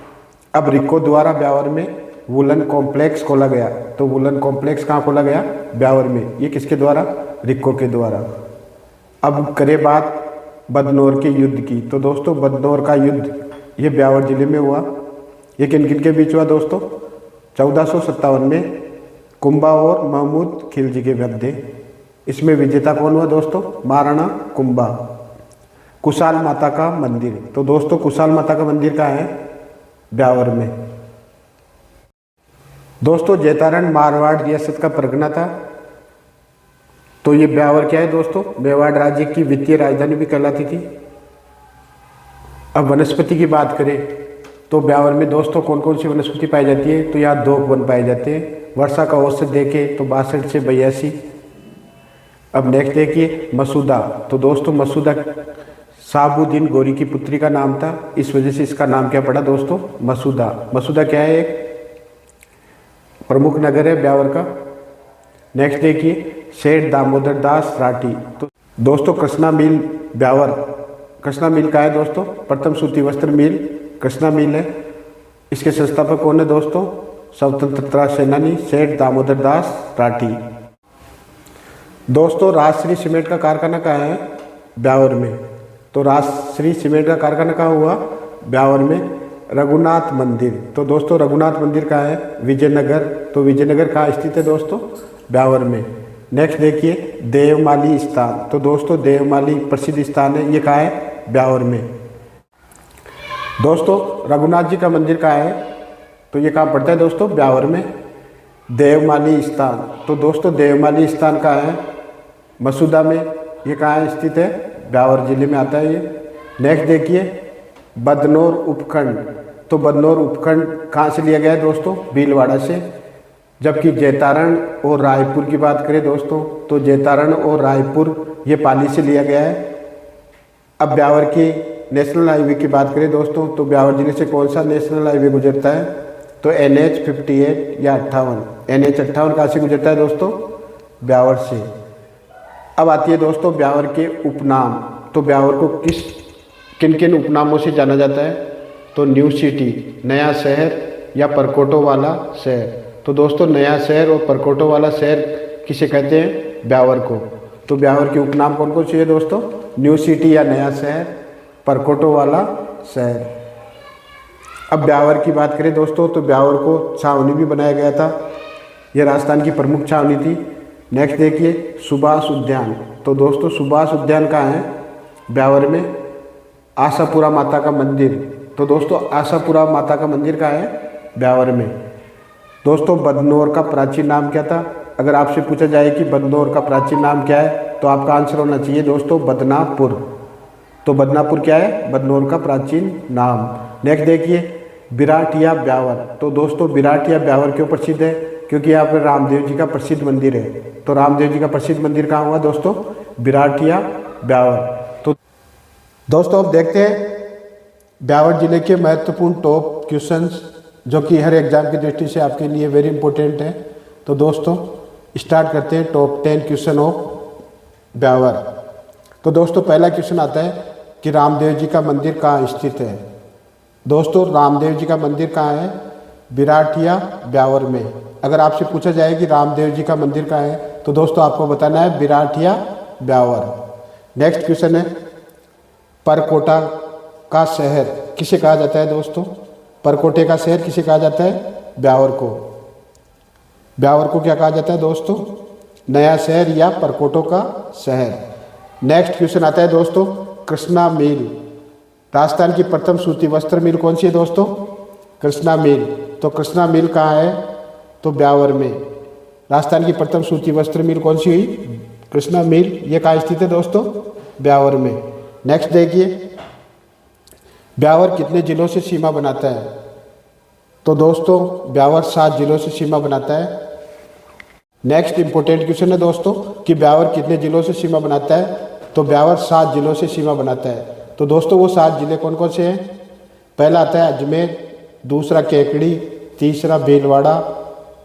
अब रिको द्वारा ब्यावर में वुलन कॉम्प्लेक्स खोला गया। तो वुलन कॉम्प्लेक्स कहाँ खोला गया? ब्यावर में। ये किसके द्वारा? रिको के द्वारा। अब करें बात बदनौर के युद्ध की। तो दोस्तों बदनौर का युद्ध ये ब्यावर जिले में हुआ। ये किन किन के बीच हुआ दोस्तों? 1457 में कुंभा और महमूद खिलजी के मध्य। इसमें विजेता कौन हुआ दोस्तों? महाराणा कुंभा। कुशाल माता का मंदिर, तो दोस्तों कुशाल माता का मंदिर कहाँ है? ब्यावर में। दोस्तों जैतारण मारवाड़ रियासत का परगना था। तो ये ब्यावर क्या है दोस्तों? मेवाड़ राज्य की वित्तीय राजधानी भी कहलाती थी। अब वनस्पति की बात करें तो ब्यावर में दोस्तों कौन कौन सी वनस्पति पाई जाती है? तो यहाँ 2 वन पाए जाते हैं। वर्षा का औसत देखें तो 62 से 82। अब नेक्स्ट देखिए मसूदा। तो दोस्तों मसूदा साबुद्दीन गौरी की पुत्री का नाम था, इस वजह से इसका नाम क्या पड़ा दोस्तों? मसूदा। मसूदा क्या है? एक प्रमुख नगर है ब्यावर का। नेक्स्ट देखिए सेठ दामोदर दास राठी। तो दोस्तों कृष्णा मिल ब्यावर, कृष्णा मिल का है दोस्तों? प्रथम सूती वस्त्र मिल कृष्णा मिल है। इसके संस्थापक कौन है दोस्तों? स्वतंत्रता सेनानी सेठ दामोदर दास राठी। दोस्तों राजश्री सीमेंट का कारखाना कहाँ है? ब्यावर में। तो राजश्री सीमेंट का कारखाना कहाँ हुआ? ब्यावर में। रघुनाथ मंदिर, तो दोस्तों रघुनाथ मंदिर कहाँ है? विजयनगर। तो विजयनगर कहाँ स्थित है दोस्तों? ब्यावर में। नेक्स्ट देखिए देवमाली स्थान। तो दोस्तों देवमाली प्रसिद्ध स्थान है, ये कहाँ है? ब्यावर में। दोस्तों रघुनाथ जी का मंदिर कहाँ है? तो ये कहाँ पड़ता है दोस्तों? ब्यावर में। देवमाली स्थान, तो दोस्तों देवमाली स्थान कहाँ है? मसूदा में। ये कहाँ स्थित है? ब्यावर जिले में आता है ये। नेक्स्ट देखिए बदनौर उपखंड। तो बदनौर उपखंड कहाँ से लिया गया है दोस्तों? भीलवाड़ा से। जबकि जैतारण और रायपुर की बात करें दोस्तों तो जैतारण और रायपुर ये पाली से लिया गया है। अब ब्यावर की नेशनल हाईवे की बात करें दोस्तों तो ब्यावर जिले से कौन सा नेशनल हाईवे गुजरता है? तो NH 58 या 58। NH 58 कहाँ से गुजरता है दोस्तों? ब्यावर से। अब आती है दोस्तों ब्यावर के उपनाम। तो ब्यावर को किन किन उपनामों से जाना जाता है? तो न्यू सिटी, नया शहर या परकोटो वाला शहर। तो दोस्तों नया शहर और परकोटो वाला शहर किसे कहते हैं? ब्यावर को। तो ब्यावर के उपनाम कौन कौन से है दोस्तों? न्यू सिटी या नया शहर, परकोटो वाला शहर। अब ब्यावर की बात करें दोस्तों तो ब्यावर को छावनी भी बनाया गया था। यह राजस्थान की प्रमुख छावनी थी। नेक्स्ट देखिए सुभाष उद्यान। तो दोस्तों सुभाष उद्यान कहाँ है? ब्यावर में। आशापुरा माता का मंदिर। तो दोस्तों आशापुरा माता का मंदिर कहाँ है? ब्यावर में। दोस्तों बदनौर का प्राचीन नाम क्या था? अगर आपसे पूछा जाए कि बदनौर का प्राचीन नाम क्या है तो आपका आंसर होना चाहिए दोस्तों बदनापुर। तो बदनापुर क्या है? बदनौर का प्राचीन नाम। नेक्स्ट देखिए बिराटिया ब्यावर। तो दोस्तों बिराटिया ब्यावर क्यों प्रसिद्ध है? क्योंकि यहाँ पर रामदेव जी का प्रसिद्ध मंदिर है। तो रामदेव जी का प्रसिद्ध मंदिर कहाँ हुआ दोस्तों? बिराटिया ब्यावर। तो दोस्तों अब देखते हैं ब्यावर जिले के महत्वपूर्ण टॉप क्वेश्चंस जो कि हर एग्जाम की दृष्टि से आपके लिए वेरी इंपॉर्टेंट है। तो दोस्तों स्टार्ट करते हैं टॉप 10 क्वेश्चन ऑफ ब्यावर। तो दोस्तों पहला क्वेश्चन आता है कि रामदेव जी का मंदिर कहाँ स्थित है। दोस्तों रामदेव जी का मंदिर कहाँ है? बिराटिया ब्यावर में। अगर आपसे पूछा जाए कि रामदेव जी का मंदिर कहाँ है तो दोस्तों आपको बताना है बिराटिया ब्यावर। नेक्स्ट क्वेश्चन है परकोटा का शहर किसे कहा जाता है दोस्तों? परकोटे का शहर किसे कहा जाता है? ब्यावर को। ब्यावर को क्या कहा जाता है दोस्तों? नया शहर या परकोटों का शहर। नेक्स्ट क्वेश्चन आता है दोस्तों कृष्णा मिल। राजस्थान की प्रथम सूती वस्त्र मिल कौन सी है दोस्तों? कृष्णा मिल। तो कृष्णा मिल कहाँ है? तो ब्यावर में। राजस्थान की प्रथम सूती वस्त्र मिल कौन सी हुई? कृष्णा मिल। ये कहाँ स्थित है दोस्तों? ब्यावर में। नेक्स्ट देखिए ब्यावर कितने जिलों से सीमा बनाता है? तो दोस्तों ब्यावर 7 जिलों से सीमा बनाता है। नेक्स्ट इंपॉर्टेंट क्वेश्चन है दोस्तों कि ब्यावर कितने जिलों से सीमा बनाता है? तो ब्यावर 7 जिलों से सीमा बनाता है। तो दोस्तों वो 7 जिले कौन कौन से हैं? पहला आता है अजमेर, दूसरा केकड़ी, तीसरा भीलवाड़ा,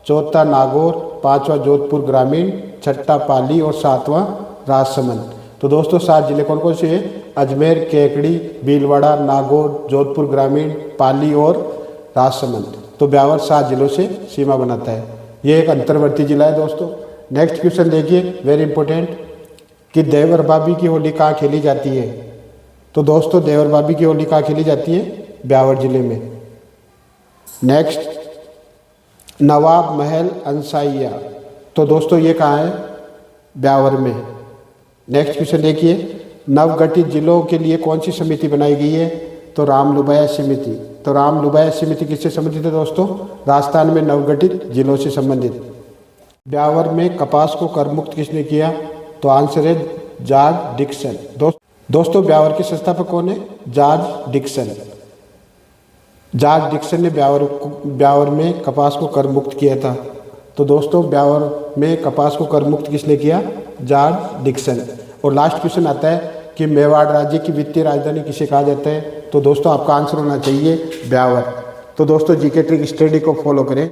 चौथा नागौर, पांचवा जोधपुर ग्रामीण, छठा पाली और सातवां राजसमंद। तो दोस्तों 7 जिले कौन कौन से हैं? अजमेर, केकड़ी, भीलवाड़ा, नागौर, जोधपुर ग्रामीण, पाली और राजसमंद। तो ब्यावर 7 जिलों से सीमा बनाता है। ये एक अंतर्वर्ती जिला है दोस्तों। नेक्स्ट क्वेश्चन देखिए वेरी इंपॉर्टेंट कि देवर भाभी की होली कहाँ खेली जाती है? तो दोस्तों देवर भाभी की होली कहाँ खेली जाती है? ब्यावर जिले में। नेक्स्ट नवाब महल अंसाइया। तो दोस्तों ये कहाँ है? ब्यावर में। नेक्स्ट क्वेश्चन देखिए नवगठित जिलों के लिए कौन सी समिति बनाई गई है? तो रामलुबाया समिति। तो रामलुबाया समिति किससे संबंधित है दोस्तों? राजस्थान में नवगठित जिलों से संबंधित। ब्यावर में कपास को कर मुक्त किसने किया? तो आंसर है जॉर्ज डिक्सन। दोस्तों ब्यावर के संस्थापक कौन है? George Dixon. जॉर्ज डिक्सन ने ब्यावर में कपास को कर मुक्त किया था। तो दोस्तों ब्यावर में कपास को कर मुक्त किसने किया? George Dixon. और लास्ट क्वेश्चन आता है कि मेवाड़ राज्य की वित्तीय राजधानी किसे कहा जाता है? तो दोस्तों आपका आंसर होना चाहिए ब्यावर। तो दोस्तों जीके ट्रिक स्टडी को फॉलो करें।